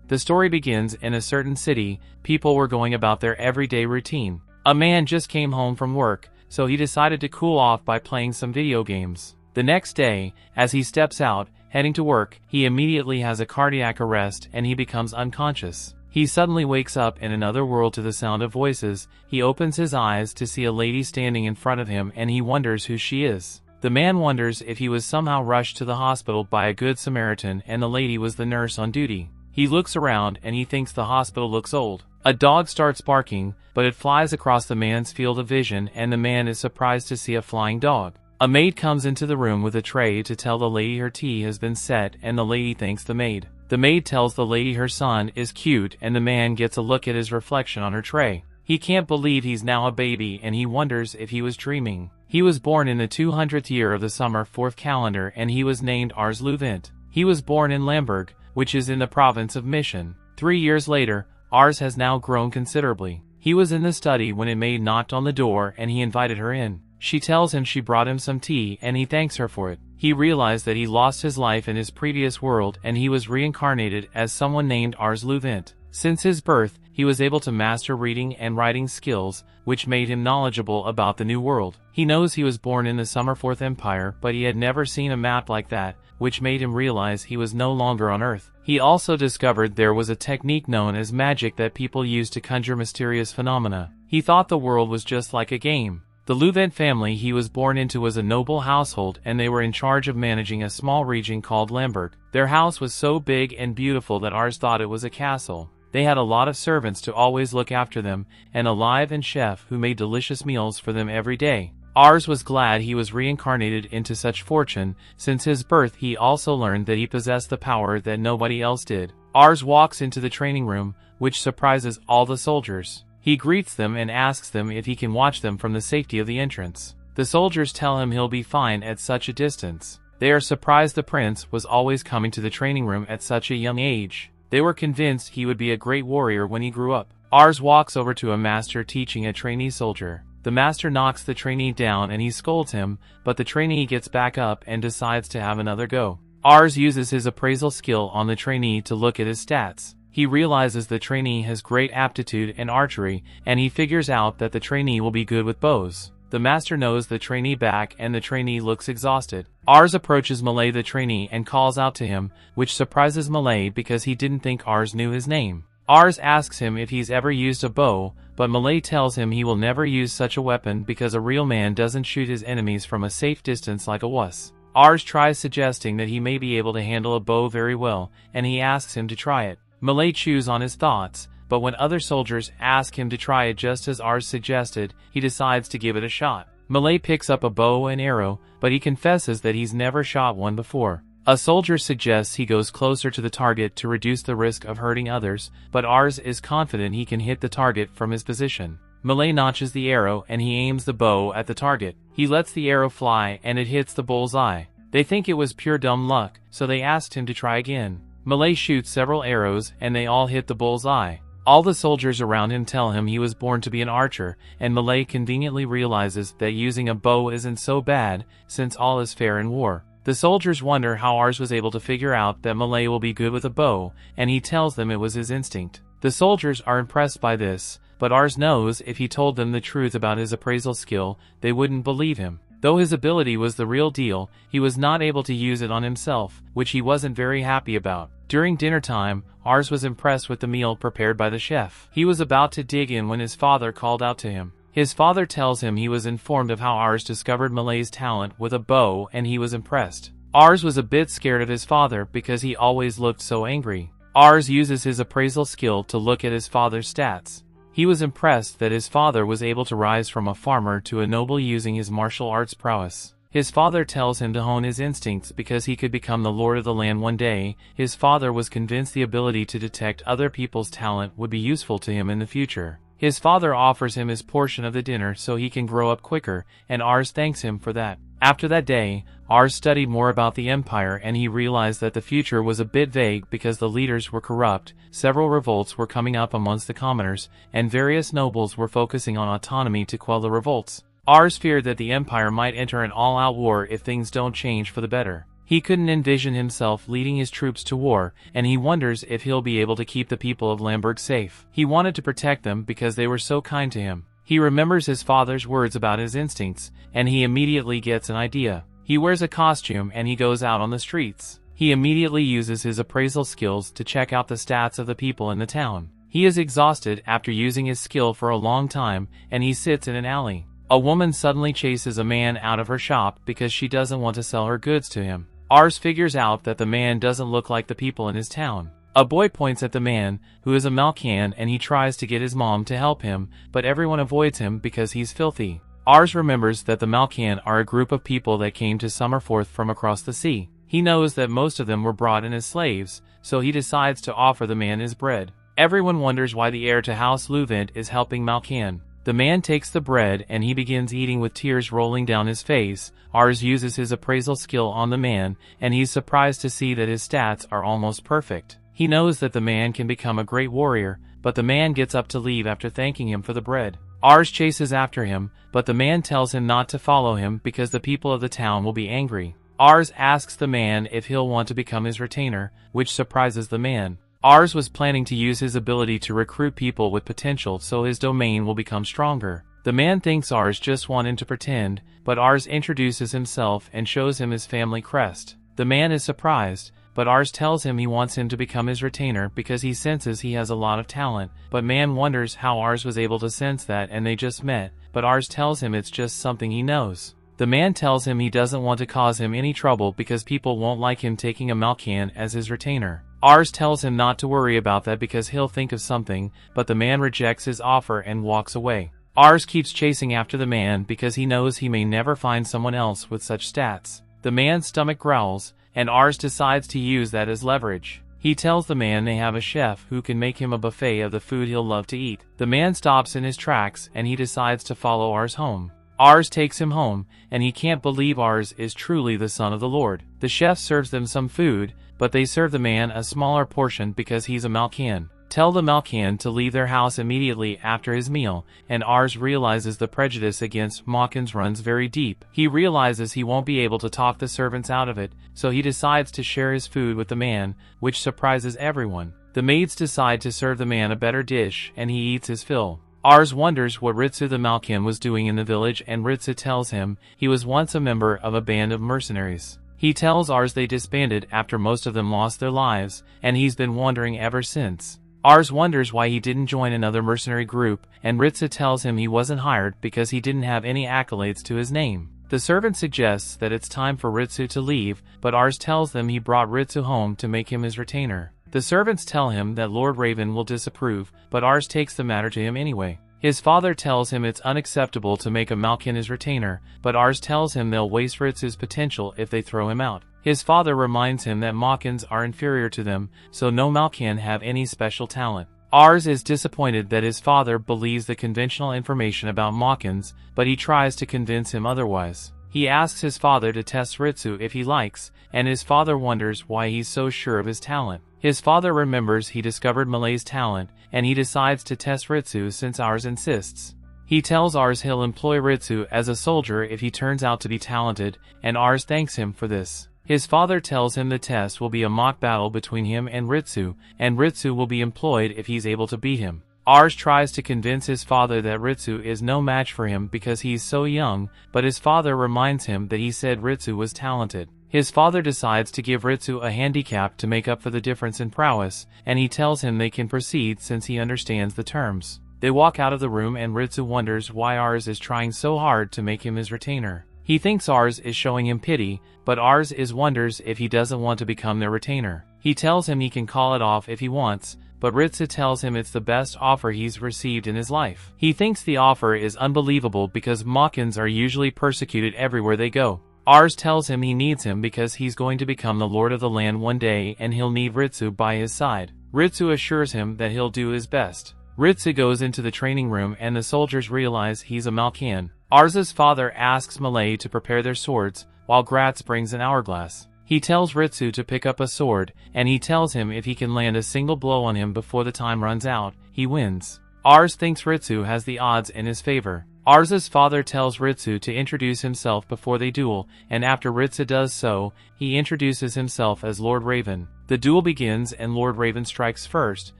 The story begins in a certain city. People were going about their everyday routine. A man just came home from work, so he decided to cool off by playing some video games. The next day, as he steps out, heading to work, he immediately has a cardiac arrest and he becomes unconscious. He suddenly wakes up in another world to the sound of voices. He opens his eyes to see a lady standing in front of him and he wonders who she is. The man wonders if he was somehow rushed to the hospital by a good Samaritan and the lady was the nurse on duty. He looks around and he thinks the hospital looks old. A dog starts barking, but it flies across the man's field of vision and the man is surprised to see a flying dog. A maid comes into the room with a tray to tell the lady her tea has been set and the lady thanks the maid. The maid tells the lady her son is cute and the man gets a look at his reflection on her tray. He can't believe he's now a baby and he wonders if he was dreaming. He was born in the 200th year of the summer 4th calendar and he was named Ars Louvent. He was born in Lamberg, which is in the province of Mission. 3 years later, Ars has now grown considerably. He was in the study when a maid knocked on the door and he invited her in. She tells him she brought him some tea and he thanks her for it. He realized that he lost his life in his previous world and he was reincarnated as someone named Ars Louvent. Since his birth, he was able to master reading and writing skills, which made him knowledgeable about the new world. He knows he was born in the Summer 4th Empire, but he had never seen a map like that, which made him realize he was no longer on Earth. He also discovered there was a technique known as magic that people use to conjure mysterious phenomena. He thought the world was just like a game. The Louvent family he was born into was a noble household and they were in charge of managing a small region called Lamberg. Their house was so big and beautiful that Ars thought it was a castle. They had a lot of servants to always look after them, and a live-in chef who made delicious meals for them every day. Ars was glad he was reincarnated into such fortune. Since his birth he also learned that he possessed the power that nobody else did. Ars walks into the training room, which surprises all the soldiers. He greets them and asks them if he can watch them from the safety of the entrance. The soldiers tell him he'll be fine at such a distance. They are surprised the prince was always coming to the training room at such a young age. They were convinced he would be a great warrior when he grew up. Ars walks over to a master teaching a trainee soldier. The master knocks the trainee down and he scolds him, but the trainee gets back up and decides to have another go. Ars uses his appraisal skill on the trainee to look at his stats. He realizes the trainee has great aptitude in archery, and he figures out that the trainee will be good with bows. The master knows the trainee back and the trainee looks exhausted. Ars approaches Malay the trainee and calls out to him, which surprises Malay because he didn't think Ars knew his name. Ars asks him if he's ever used a bow, but Malay tells him he will never use such a weapon because a real man doesn't shoot his enemies from a safe distance like a wuss. Ars tries suggesting that he may be able to handle a bow very well, and he asks him to try it. Malay chews on his thoughts, but when other soldiers ask him to try it just as Ars suggested, he decides to give it a shot. Malay picks up a bow and arrow, but he confesses that he's never shot one before. A soldier suggests he goes closer to the target to reduce the risk of hurting others, but Ars is confident he can hit the target from his position. Malay notches the arrow and he aims the bow at the target. He lets the arrow fly and it hits the bull's eye. They think it was pure dumb luck, so they asked him to try again. Malay shoots several arrows and they all hit the bull's eye. All the soldiers around him tell him he was born to be an archer, and Malay conveniently realizes that using a bow isn't so bad, since all is fair in war. The soldiers wonder how Ars was able to figure out that Malay will be good with a bow, and he tells them it was his instinct. The soldiers are impressed by this, but Ars knows if he told them the truth about his appraisal skill, they wouldn't believe him. Though his ability was the real deal, he was not able to use it on himself, which he wasn't very happy about. During dinner time, Ars was impressed with the meal prepared by the chef. He was about to dig in when his father called out to him. His father tells him he was informed of how Ars discovered Malay's talent with a bow and he was impressed. Ars was a bit scared of his father because he always looked so angry. Ars uses his appraisal skill to look at his father's stats. He was impressed that his father was able to rise from a farmer to a noble using his martial arts prowess. His father tells him to hone his instincts because he could become the lord of the land one day. His father was convinced the ability to detect other people's talent would be useful to him in the future. His father offers him his portion of the dinner so he can grow up quicker, and Ars thanks him for that. After that day, Ars studied more about the empire and he realized that the future was a bit vague because the leaders were corrupt, several revolts were coming up amongst the commoners, and various nobles were focusing on autonomy to quell the revolts. Ars feared that the empire might enter an all-out war if things don't change for the better. He couldn't envision himself leading his troops to war, and he wonders if he'll be able to keep the people of Lamberg safe. He wanted to protect them because they were so kind to him. He remembers his father's words about his instincts, and he immediately gets an idea. He wears a costume and he goes out on the streets. He immediately uses his appraisal skills to check out the stats of the people in the town. He is exhausted after using his skill for a long time, and he sits in an alley. A woman suddenly chases a man out of her shop because she doesn't want to sell her goods to him. Ars figures out that the man doesn't look like the people in his town. A boy points at the man, who is a Malcan, and he tries to get his mom to help him, but everyone avoids him because he's filthy. Ars remembers that the Malcan are a group of people that came to Summerforth from across the sea. He knows that most of them were brought in as slaves, so he decides to offer the man his bread. Everyone wonders why the heir to House Louvent is helping Malcan. The man takes the bread and he begins eating with tears rolling down his face. Ars uses his appraisal skill on the man, and he's surprised to see that his stats are almost perfect. He knows that the man can become a great warrior, but the man gets up to leave after thanking him for the bread. Ars chases after him, but the man tells him not to follow him because the people of the town will be angry. Ars asks the man if he'll want to become his retainer, which surprises the man. Ars was planning to use his ability to recruit people with potential so his domain will become stronger. The man thinks Ars just wanted to pretend, but Ars introduces himself and shows him his family crest. The man is surprised, but Ars tells him he wants him to become his retainer because he senses he has a lot of talent, but man wonders how Ars was able to sense that, and they just met, but Ars tells him it's just something he knows. The man tells him he doesn't want to cause him any trouble because people won't like him taking a Malcan as his retainer. Ars tells him not to worry about that because he'll think of something, but the man rejects his offer and walks away. Ars keeps chasing after the man because he knows he may never find someone else with such stats. The man's stomach growls, and Ars decides to use that as leverage. He tells the man they have a chef who can make him a buffet of the food he'll love to eat. The man stops in his tracks and he decides to follow Ars home. Ars takes him home, and he can't believe Ars is truly the son of the Lord. The chef serves them some food, but they serve the man a smaller portion because he's a Malcan. Tell the Malcan to leave their house immediately after his meal, and Ars realizes the prejudice against Malcans runs very deep. He realizes he won't be able to talk the servants out of it, so he decides to share his food with the man, which surprises everyone. The maids decide to serve the man a better dish, and he eats his fill. Ars wonders what Ritsu the Malcan was doing in the village, and Ritsu tells him he was once a member of a band of mercenaries. He tells Ars they disbanded after most of them lost their lives, and he's been wandering ever since. Ars wonders why he didn't join another mercenary group, and Ritsu tells him he wasn't hired because he didn't have any accolades to his name. The servant suggests that it's time for Ritsu to leave, but Ars tells them he brought Ritsu home to make him his retainer. The servants tell him that Lord Raven will disapprove, but Ars takes the matter to him anyway. His father tells him it's unacceptable to make a Malcan his retainer, but Ars tells him they'll waste Ritsu's potential if they throw him out. His father reminds him that Malcans are inferior to them, so no Malcan have any special talent. Ars is disappointed that his father believes the conventional information about Malcans, but he tries to convince him otherwise. He asks his father to test Ritsu if he likes, and his father wonders why he's so sure of his talent. His father remembers he discovered Malay's talent, and he decides to test Ritsu since Ars insists. He tells Ars he'll employ Ritsu as a soldier if he turns out to be talented, and Ars thanks him for this. His father tells him the test will be a mock battle between him and Ritsu will be employed if he's able to beat him. Ars tries to convince his father that Ritsu is no match for him because he's so young, but his father reminds him that he said Ritsu was talented. His father decides to give Ritsu a handicap to make up for the difference in prowess, and he tells him they can proceed since he understands the terms. They walk out of the room and Ritsu wonders why Ars is trying so hard to make him his retainer. He thinks Ars is showing him pity, but Ars wonders if he doesn't want to become their retainer. He tells him he can call it off if he wants, but Ritsu tells him it's the best offer he's received in his life. He thinks the offer is unbelievable because Malcans are usually persecuted everywhere they go. Ars tells him he needs him because he's going to become the lord of the land one day and he'll need Ritsu by his side. Ritsu assures him that he'll do his best. Ritsu goes into the training room and the soldiers realize he's a Malcan. Ars's father asks Malay to prepare their swords, while Gratz brings an hourglass. He tells Ritsu to pick up a sword, and he tells him if he can land a single blow on him before the time runs out, he wins. Ars thinks Ritsu has the odds in his favor. Ars's father tells Ritsu to introduce himself before they duel, and after Ritsu does so, he introduces himself as Lord Raven. The duel begins and Lord Raven strikes first,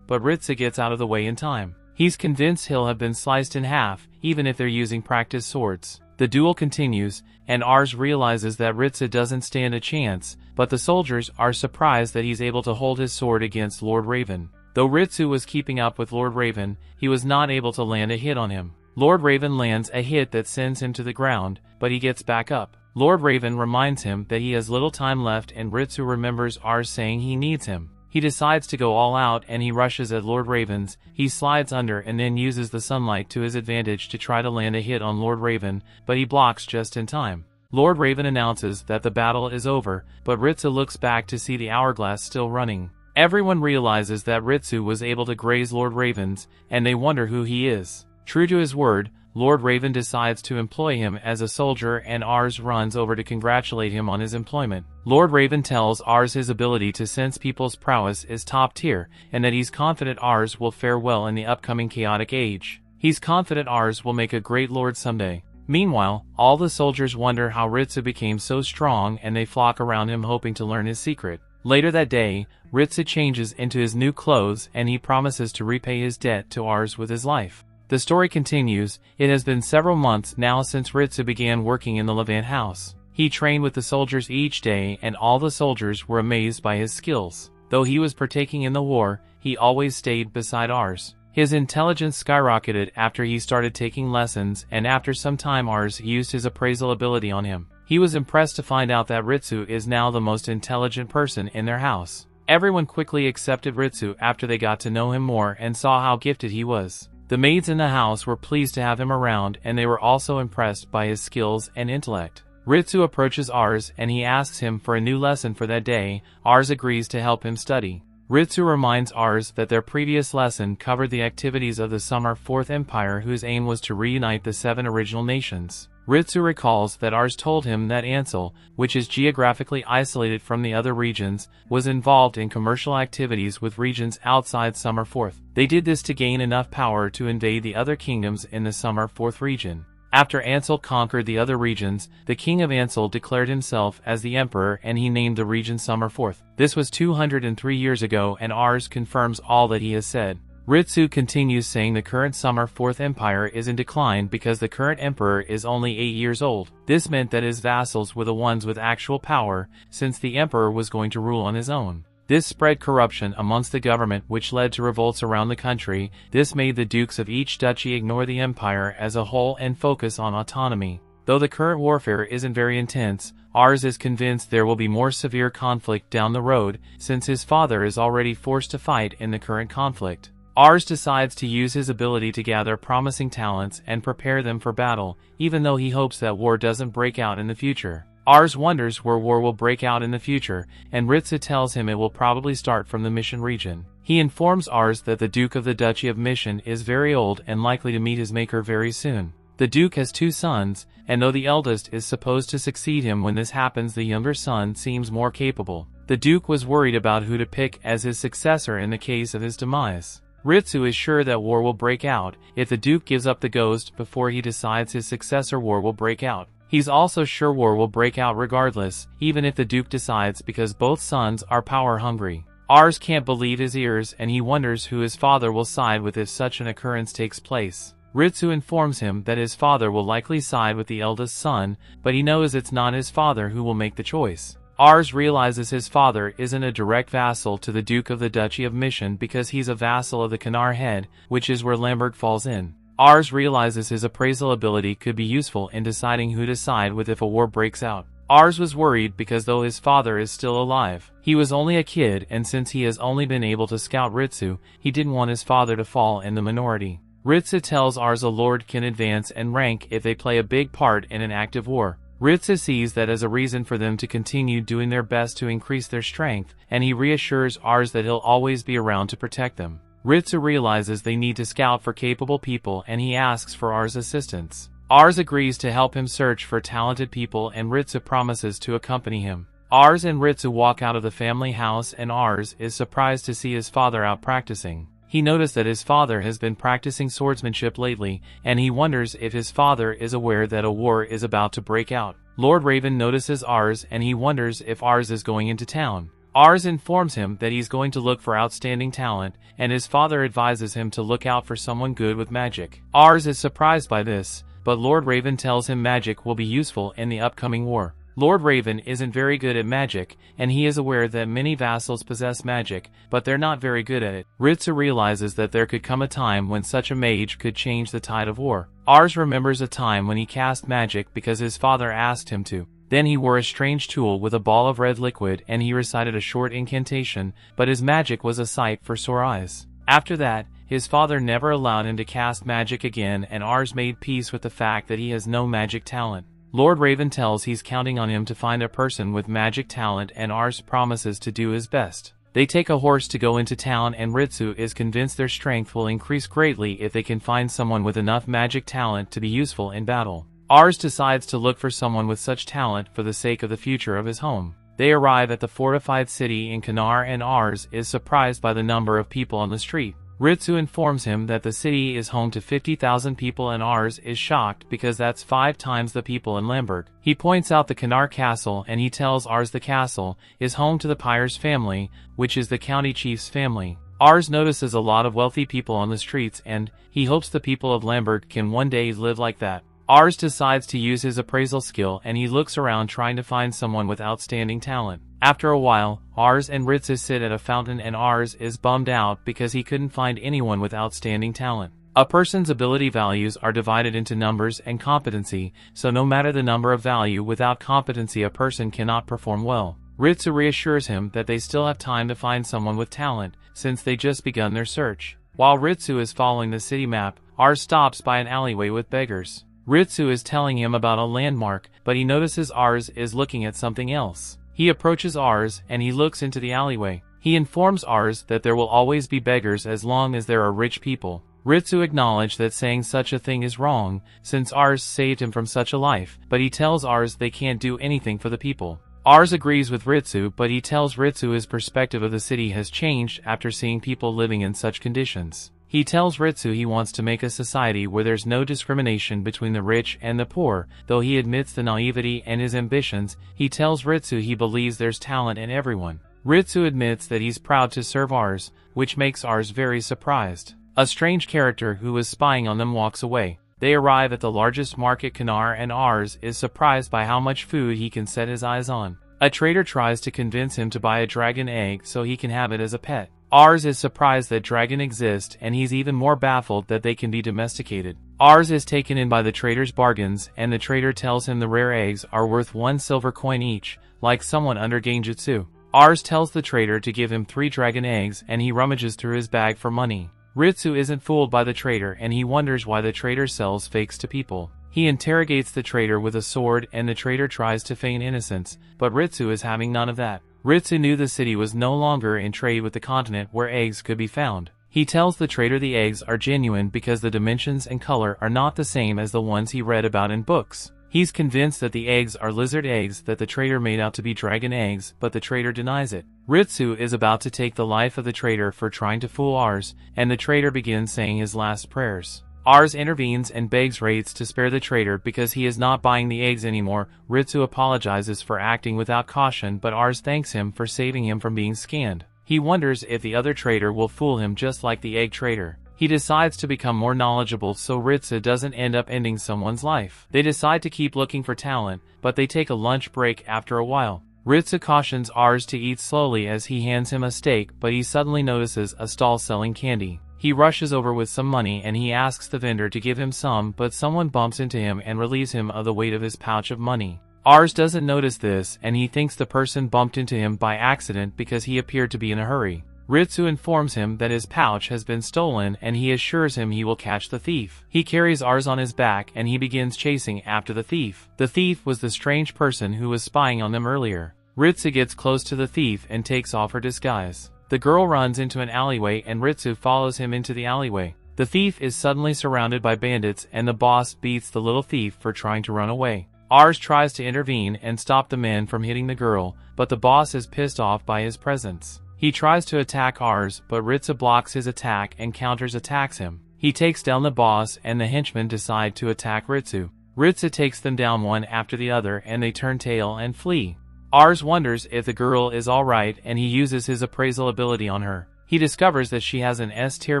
but Ritsu gets out of the way in time. He's convinced he'll have been sliced in half, even if they're using practiced swords. The duel continues, and Ars realizes that Ritsu doesn't stand a chance, but the soldiers are surprised that he's able to hold his sword against Lord Raven. Though Ritsu was keeping up with Lord Raven, he was not able to land a hit on him. Lord Raven lands a hit that sends him to the ground, but he gets back up. Lord Raven reminds him that he has little time left, and Ritsu remembers Ars saying he needs him. He decides to go all out and he rushes at Lord Raven's. He slides under and then uses the sunlight to his advantage to try to land a hit on Lord Raven, but he blocks just in time. Lord Raven announces that the battle is over, but Ritsu looks back to see the hourglass still running. Everyone realizes that Ritsu was able to graze Lord Raven's, and they wonder who he is. True to his word, Lord Raven decides to employ him as a soldier, and Ars runs over to congratulate him on his employment. Lord Raven tells Ars his ability to sense people's prowess is top tier, and that he's confident Ars will fare well in the upcoming chaotic age. He's confident Ars will make a great lord someday. Meanwhile, all the soldiers wonder how Ritsu became so strong, and they flock around him hoping to learn his secret. Later that day, Ritsu changes into his new clothes and he promises to repay his debt to Ars with his life. The story continues. It has been several months now since Ritsu began working in the Louvent house. He trained with the soldiers each day, and all the soldiers were amazed by his skills. Though he was partaking in the war, he always stayed beside Ars. His intelligence skyrocketed after he started taking lessons, and after some time Ars used his appraisal ability on him. He was impressed to find out that Ritsu is now the most intelligent person in their house. Everyone quickly accepted Ritsu after they got to know him more and saw how gifted he was. The maids in the house were pleased to have him around, and they were also impressed by his skills and intellect. Ritsu approaches Ars and he asks him for a new lesson for that day. Ars agrees to help him study. Ritsu reminds Ars that their previous lesson covered the activities of the Summer Fourth Empire, whose aim was to reunite the 7 original nations. Ritsu recalls that Ars told him that Ansel, which is geographically isolated from the other regions, was involved in commercial activities with regions outside Summer Fourth. They did this to gain enough power to invade the other kingdoms in the Summer Fourth region. After Ansel conquered the other regions, the king of Ansel declared himself as the emperor and he named the region Summer Fourth. This was 203 years ago, and Ars confirms all that he has said. Ritsu continues saying the current Summer Fourth Empire is in decline because the current emperor is only 8 years old. This meant that his vassals were the ones with actual power, since the emperor was going to rule on his own. This spread corruption amongst the government, which led to revolts around the country. This made the dukes of each duchy ignore the empire as a whole and focus on autonomy. Though the current warfare isn't very intense, Ars is convinced there will be more severe conflict down the road, since his father is already forced to fight in the current conflict. Ars decides to use his ability to gather promising talents and prepare them for battle, even though he hopes that war doesn't break out in the future. Ars wonders where war will break out in the future, and Ritsu tells him it will probably start from the Mission region. He informs Ars that the Duke of the Duchy of Mission is very old and likely to meet his maker very soon. The Duke has 2 sons, and though the eldest is supposed to succeed him when this happens, the younger son seems more capable. The Duke was worried about who to pick as his successor in the case of his demise. Ritsu is sure that war will break out. If the Duke gives up the ghost before he decides his successor, war will break out. He's also sure war will break out regardless, even if the Duke decides, because both sons are power-hungry. Ars can't believe his ears, and he wonders who his father will side with if such an occurrence takes place. Ritsu informs him that his father will likely side with the eldest son, but he knows it's not his father who will make the choice. Ars realizes his father isn't a direct vassal to the Duke of the Duchy of Mission because he's a vassal of the Canar Head, which is where Lambert falls in. Ars realizes his appraisal ability could be useful in deciding who to side with if a war breaks out. Ars was worried because though his father is still alive, he was only a kid, and since he has only been able to scout Ritsu, he didn't want his father to fall in the minority. Ritsu tells Ars a lord can advance in rank if they play a big part in an active war. Ritsu sees that as a reason for them to continue doing their best to increase their strength, and he reassures Ars that he'll always be around to protect them. Ritsu realizes they need to scout for capable people, and he asks for Ars' assistance. Ars agrees to help him search for talented people, and Ritsu promises to accompany him. Ars and Ritsu walk out of the family house, and Ars is surprised to see his father out practicing. He noticed that his father has been practicing swordsmanship lately, and he wonders if his father is aware that a war is about to break out. Lord Raven notices Ars and he wonders if Ars is going into town. Ars informs him that he's going to look for outstanding talent, and his father advises him to look out for someone good with magic. Ars is surprised by this, but Lord Raven tells him magic will be useful in the upcoming war. Lord Raven isn't very good at magic, and he is aware that many vassals possess magic, but they're not very good at it. Ritsu realizes that there could come a time when such a mage could change the tide of war. Ars remembers a time when he cast magic because his father asked him to. Then he wore a strange tool with a ball of red liquid and he recited a short incantation, but his magic was a sight for sore eyes. After that, his father never allowed him to cast magic again, and Ars made peace with the fact that he has no magic talent. Lord Raven tells he's counting on him to find a person with magic talent, and Ars promises to do his best. They take a horse to go into town, and Ritsu is convinced their strength will increase greatly if they can find someone with enough magic talent to be useful in battle. Ars decides to look for someone with such talent for the sake of the future of his home. They arrive at the fortified city in Kanar, and Ars is surprised by the number of people on the street. Ritsu informs him that the city is home to 50,000 people, and Ars is shocked because that's 5 times the people in Lamberg. He points out the Kanar castle, and he tells Ars the castle is home to the Pyre's family, which is the county chief's family. Ars notices a lot of wealthy people on the streets, and he hopes the people of Lamberg can one day live like that. Ars decides to use his appraisal skill, and he looks around trying to find someone with outstanding talent. After a while, Ars and Ritsu sit at a fountain, and Ars is bummed out because he couldn't find anyone with outstanding talent. A person's ability values are divided into numbers and competency, so no matter the number of value, without competency a person cannot perform well. Ritsu reassures him that they still have time to find someone with talent, since they just begun their search. While Ritsu is following the city map, Ars stops by an alleyway with beggars. Ritsu is telling him about a landmark, but he notices Ars is looking at something else. He approaches Ars, and he looks into the alleyway. He informs Ars that there will always be beggars as long as there are rich people. Ritsu acknowledges that saying such a thing is wrong, since Ars saved him from such a life, but he tells Ars they can't do anything for the people. Ars agrees with Ritsu, but he tells Ritsu his perspective of the city has changed after seeing people living in such conditions. He tells Ritsu he wants to make a society where there's no discrimination between the rich and the poor. Though he admits the naivety and his ambitions, he tells Ritsu he believes there's talent in everyone. Ritsu admits that he's proud to serve Ars, which makes Ars very surprised. A strange character who was spying on them walks away. They arrive at the largest market Kanar, and Ars is surprised by how much food he can set his eyes on. A trader tries to convince him to buy a dragon egg so he can have it as a pet. Ars is surprised that dragons exist, and he's even more baffled that they can be domesticated. Ars is taken in by the trader's bargains, and the trader tells him the rare eggs are worth 1 silver coin each, like someone under genjutsu. Ars tells the trader to give him 3 dragon eggs, and he rummages through his bag for money. Ritsu isn't fooled by the trader, and he wonders why the trader sells fakes to people. He interrogates the trader with a sword, and the trader tries to feign innocence, but Ritsu is having none of that. Ritsu knew the city was no longer in trade with the continent where eggs could be found. He tells the trader the eggs are genuine because the dimensions and color are not the same as the ones he read about in books. He's convinced that the eggs are lizard eggs that the trader made out to be dragon eggs, but the trader denies it. Ritsu is about to take the life of the trader for trying to fool Ars, and the trader begins saying his last prayers. Ars intervenes and begs Ritsu to spare the trader because he is not buying the eggs anymore. Ritsu apologizes for acting without caution, but Ars thanks him for saving him from being scanned. He wonders if the other trader will fool him just like the egg trader. He decides to become more knowledgeable so Ritsu doesn't end up ending someone's life. They decide to keep looking for talent, but they take a lunch break after a while. Ritsu cautions Ars to eat slowly as he hands him a steak, but he suddenly notices a stall selling candy. He rushes over with some money and he asks the vendor to give him some, but someone bumps into him and relieves him of the weight of his pouch of money. Ars doesn't notice this, and he thinks the person bumped into him by accident because he appeared to be in a hurry. Ritsu informs him that his pouch has been stolen, and he assures him he will catch the thief. He carries Ars on his back and he begins chasing after the thief. The thief was the strange person who was spying on them earlier. Ritsu gets close to the thief and takes off her disguise. The girl runs into an alleyway and Ritsu follows him into the alleyway. The thief is suddenly surrounded by bandits, and the boss beats the little thief for trying to run away. Ars tries to intervene and stop the men from hitting the girl, but the boss is pissed off by his presence. He tries to attack Ars, but Ritsu blocks his attack and counters-attacks him. He takes down the boss and the henchmen decide to attack Ritsu. Ritsu takes them down one after the other and they turn tail and flee. Ars wonders if the girl is alright and he uses his appraisal ability on her. He discovers that she has an S-tier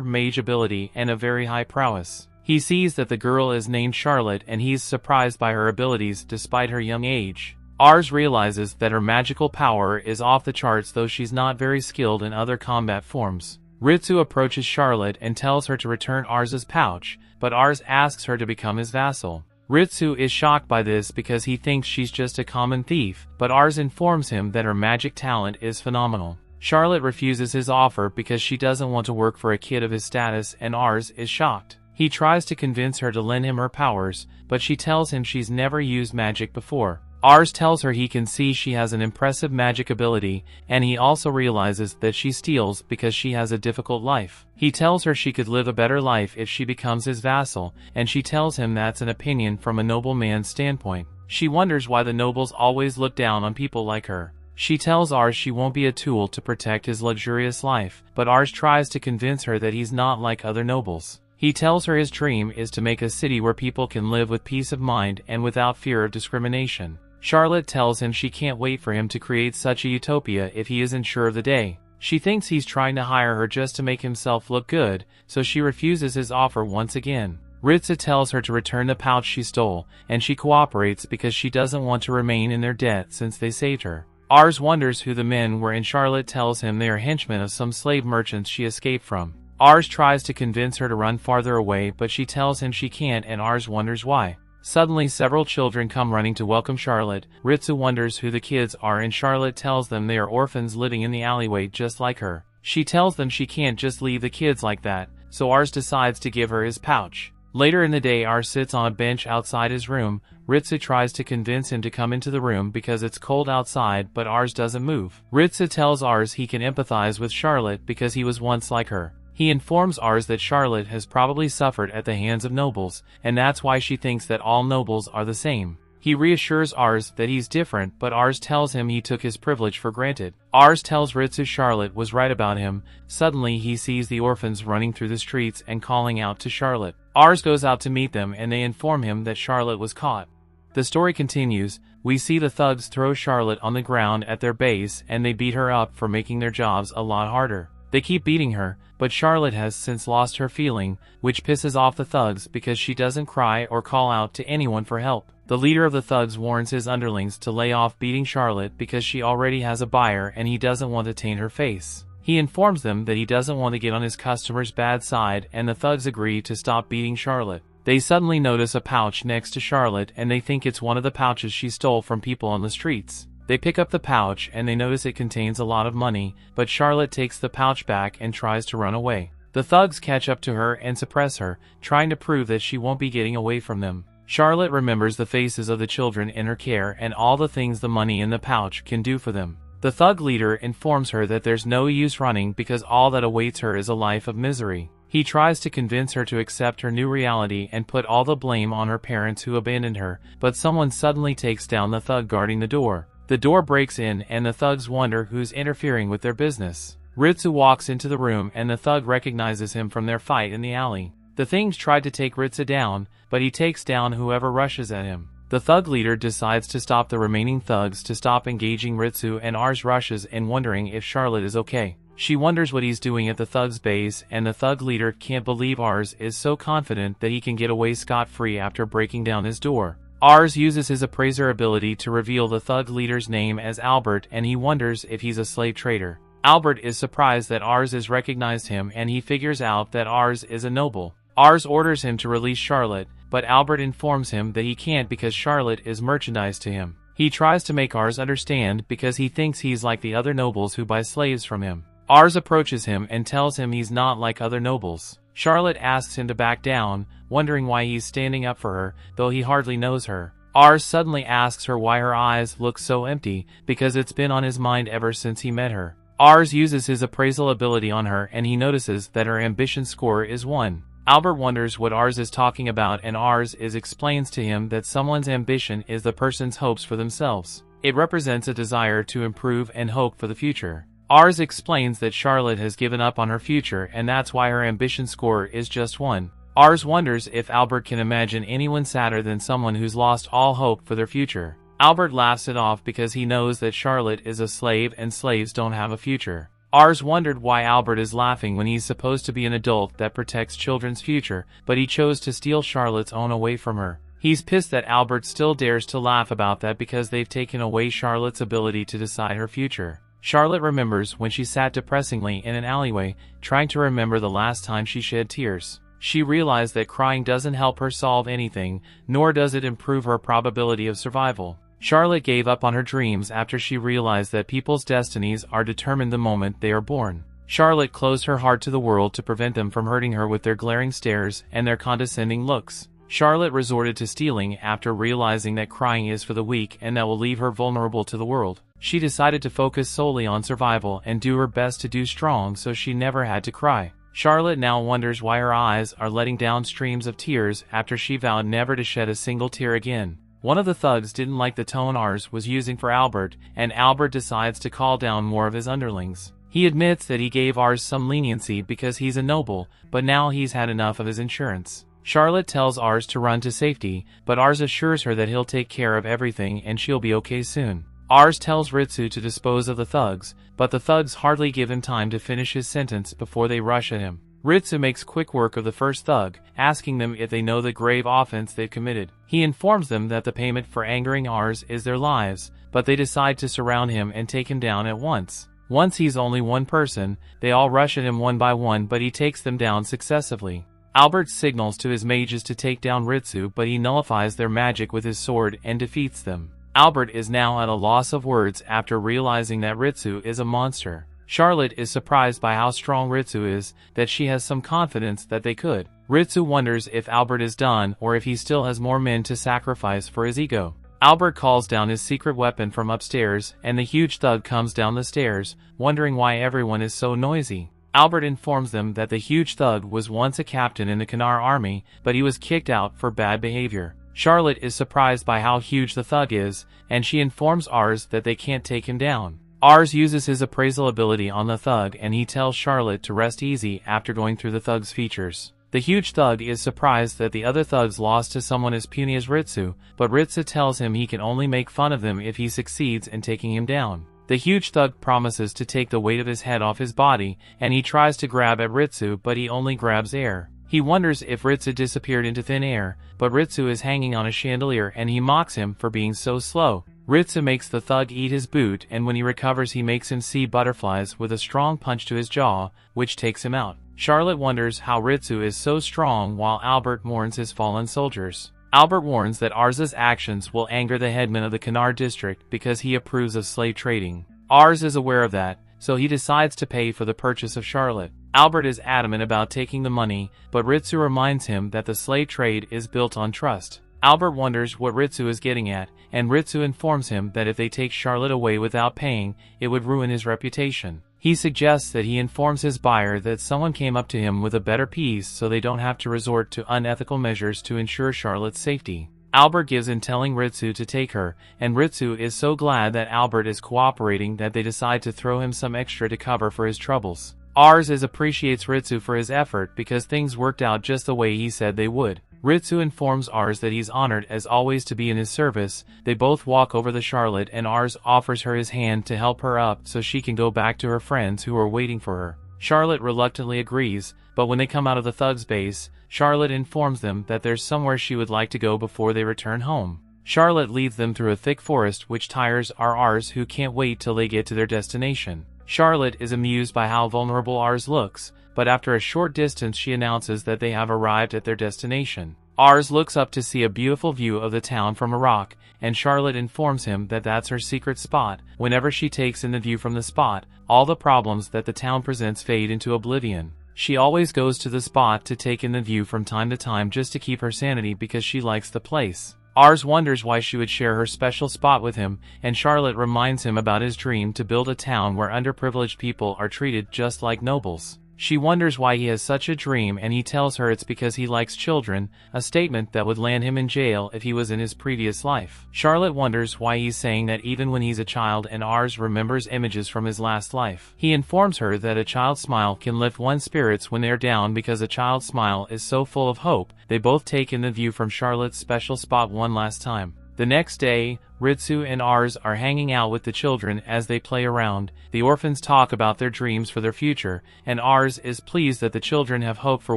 mage ability and a very high prowess. He sees that the girl is named Charlotte and he's surprised by her abilities despite her young age. Ars realizes that her magical power is off the charts, though she's not very skilled in other combat forms. Ritsu approaches Charlotte and tells her to return Ars's pouch, but Ars asks her to become his vassal. Ritsu is shocked by this because he thinks she's just a common thief, but Ars informs him that her magic talent is phenomenal. Charlotte refuses his offer because she doesn't want to work for a kid of his status, and Ars is shocked. He tries to convince her to lend him her powers, but she tells him she's never used magic before. Ars tells her he can see she has an impressive magic ability, and he also realizes that she steals because she has a difficult life. He tells her she could live a better life if she becomes his vassal, and she tells him that's an opinion from a noble man's standpoint. She wonders why the nobles always look down on people like her. She tells Ars she won't be a tool to protect his luxurious life, but Ars tries to convince her that he's not like other nobles. He tells her his dream is to make a city where people can live with peace of mind and without fear of discrimination. Charlotte tells him she can't wait for him to create such a utopia if he isn't sure of the day. She thinks he's trying to hire her just to make himself look good, so she refuses his offer once again. Ritsu tells her to return the pouch she stole, and she cooperates because she doesn't want to remain in their debt since they saved her. Ars wonders who the men were, and Charlotte tells him they are henchmen of some slave merchants she escaped from. Ars tries to convince her to run farther away, but she tells him she can't, and Ars wonders why. Suddenly several children come running to welcome Charlotte. Ritsu wonders who the kids are, and Charlotte tells them they are orphans living in the alleyway just like her. She tells them she can't just leave the kids like that, so Ars decides to give her his pouch. Later in the day, Ars sits on a bench outside his room. Ritsu tries to convince him to come into the room because it's cold outside, but Ars doesn't move. Ritsu tells Ars he can empathize with Charlotte because he was once like her. He informs Ars that Charlotte has probably suffered at the hands of nobles, and that's why she thinks that all nobles are the same. He reassures Ars that he's different, but Ars tells him he took his privilege for granted. Ars tells Ritsu Charlotte was right about him. Suddenly he sees the orphans running through the streets and calling out to Charlotte. Ars goes out to meet them and they inform him that Charlotte was caught. The story continues. We see the thugs throw Charlotte on the ground at their base and they beat her up for making their jobs a lot harder. They keep beating her, but Charlotte has since lost her feeling, which pisses off the thugs because she doesn't cry or call out to anyone for help. The leader of the thugs warns his underlings to lay off beating Charlotte because she already has a buyer and he doesn't want to taint her face. He informs them that he doesn't want to get on his customer's bad side, and the thugs agree to stop beating Charlotte. They suddenly notice a pouch next to Charlotte and they think it's one of the pouches she stole from people on the streets. They pick up the pouch and they notice it contains a lot of money, but Charlotte takes the pouch back and tries to run away. The thugs catch up to her and suppress her, trying to prove that she won't be getting away from them. Charlotte remembers the faces of the children in her care and all the things the money in the pouch can do for them. The thug leader informs her that there's no use running because all that awaits her is a life of misery. He tries to convince her to accept her new reality and put all the blame on her parents who abandoned her, but someone suddenly takes down the thug guarding the door. The door breaks in and the thugs wonder who's interfering with their business. Ritsu walks into the room and the thug recognizes him from their fight in the alley. The things tried to take Ritsu down, but he takes down whoever rushes at him. The thug leader decides to stop the remaining thugs to stop engaging Ritsu, and Ars rushes in wondering if Charlotte is okay. She wonders what he's doing at the thug's base, and the thug leader can't believe Ars is so confident that he can get away scot-free after breaking down his door. Ars uses his appraiser ability to reveal the thug leader's name as Albert, and he wonders if he's a slave trader. Albert is surprised that Ars has recognized him and he figures out that Ars is a noble. Ars orders him to release Charlotte, but Albert informs him that he can't because Charlotte is merchandise to him. He tries to make Ars understand because he thinks he's like the other nobles who buy slaves from him. Ars approaches him and tells him he's not like other nobles. Charlotte asks him to back down, wondering why he's standing up for her, though he hardly knows her. Ars suddenly asks her why her eyes look so empty, because it's been on his mind ever since he met her. Ars uses his appraisal ability on her and he notices that her ambition score is 1. Albert wonders what Ars is talking about, and Ars explains to him that someone's ambition is the person's hopes for themselves. It represents a desire to improve and hope for the future. Ars explains that Charlotte has given up on her future and that's why her ambition score is just 1. Ars wonders if Albert can imagine anyone sadder than someone who's lost all hope for their future. Albert laughs it off because he knows that Charlotte is a slave and slaves don't have a future. Ars wondered why Albert is laughing when he's supposed to be an adult that protects children's future, but he chose to steal Charlotte's own away from her. He's pissed that Albert still dares to laugh about that because they've taken away Charlotte's ability to decide her future. Charlotte remembers when she sat depressingly in an alleyway, trying to remember the last time she shed tears. She realized that crying doesn't help her solve anything, nor does it improve her probability of survival. Charlotte gave up on her dreams after she realized that people's destinies are determined the moment they are born. Charlotte closed her heart to the world to prevent them from hurting her with their glaring stares and their condescending looks. Charlotte resorted to stealing after realizing that crying is for the weak and that will leave her vulnerable to the world. She decided to focus solely on survival and do her best to do strong so she never had to cry. Charlotte now wonders why her eyes are letting down streams of tears after she vowed never to shed a single tear again. One of the thugs didn't like the tone Ars was using for Albert, and Albert decides to call down more of his underlings. He admits that he gave Ars some leniency because he's a noble, but now he's had enough of his insurance. Charlotte tells Ars to run to safety, but Ars assures her that he'll take care of everything and she'll be okay soon. Ars tells Ritsu to dispose of the thugs, but the thugs hardly give him time to finish his sentence before they rush at him. Ritsu makes quick work of the first thug, asking them if they know the grave offense they've committed. He informs them that the payment for angering Ars is their lives, but they decide to surround him and take him down at once. Once he's only one person, they all rush at him one by one, but he takes them down successively. Albert signals to his mages to take down Ritsu, but he nullifies their magic with his sword and defeats them. Albert is now at a loss of words after realizing that Ritsu is a monster. Charlotte is surprised by how strong Ritsu is, that she has some confidence that they could. Ritsu wonders if Albert is done or if he still has more men to sacrifice for his ego. Albert calls down his secret weapon from upstairs, and the huge thug comes down the stairs, wondering why everyone is so noisy. Albert informs them that the huge thug was once a captain in the Kanar army, but he was kicked out for bad behavior. Charlotte is surprised by how huge the thug is, and she informs Ars that they can't take him down. Ars uses his appraisal ability on the thug and he tells Charlotte to rest easy after going through the thug's features. The huge thug is surprised that the other thugs lost to someone as puny as Ritsu, but Ritsu tells him he can only make fun of them if he succeeds in taking him down. The huge thug promises to take the weight of his head off his body, and he tries to grab at Ritsu, but he only grabs air. He wonders if Ritsu disappeared into thin air, but Ritsu is hanging on a chandelier and he mocks him for being so slow. Ritsu makes the thug eat his boot, and when he recovers he makes him see butterflies with a strong punch to his jaw, which takes him out. Charlotte wonders how Ritsu is so strong while Albert mourns his fallen soldiers. Albert warns that Ars's actions will anger the headman of the Kanar district because he approves of slave trading. Ars is aware of that, so he decides to pay for the purchase of Charlotte. Albert is adamant about taking the money, but Ritsu reminds him that the slave trade is built on trust. Albert wonders what Ritsu is getting at, and Ritsu informs him that if they take Charlotte away without paying, it would ruin his reputation. He suggests that he informs his buyer that someone came up to him with a better piece so they don't have to resort to unethical measures to ensure Charlotte's safety. Albert gives in telling Ritsu to take her, and Ritsu is so glad that Albert is cooperating that they decide to throw him some extra to cover for his troubles. Ars appreciates Ritsu for his effort because things worked out just the way he said they would. Ritsu informs Ars that he's honored as always to be in his service. They both walk over to Charlotte and Ars offers her his hand to help her up so she can go back to her friends who are waiting for her. Charlotte reluctantly agrees, but when they come out of the thug's base, Charlotte informs them that there's somewhere she would like to go before they return home. Charlotte leads them through a thick forest which tires Ars who can't wait till they get to their destination. Charlotte is amused by how vulnerable Ars looks, but after a short distance she announces that they have arrived at their destination. Ars looks up to see a beautiful view of the town from a rock, and Charlotte informs him that that's her secret spot. Whenever she takes in the view from the spot, all the problems that the town presents fade into oblivion. She always goes to the spot to take in the view from time to time just to keep her sanity because she likes the place. Ars wonders why she would share her special spot with him, and Charlotte reminds him about his dream to build a town where underprivileged people are treated just like nobles. She wonders why he has such a dream, and he tells her it's because he likes children, a statement that would land him in jail if he was in his previous life. Charlotte wonders why he's saying that even when he's a child, and Ars remembers images from his last life. He informs her that a child's smile can lift one's spirits when they're down because a child's smile is so full of hope. They both take in the view from Charlotte's special spot one last time. The next day, Ritsu and Ars are hanging out with the children as they play around. The orphans talk about their dreams for their future, and Ars is pleased that the children have hope for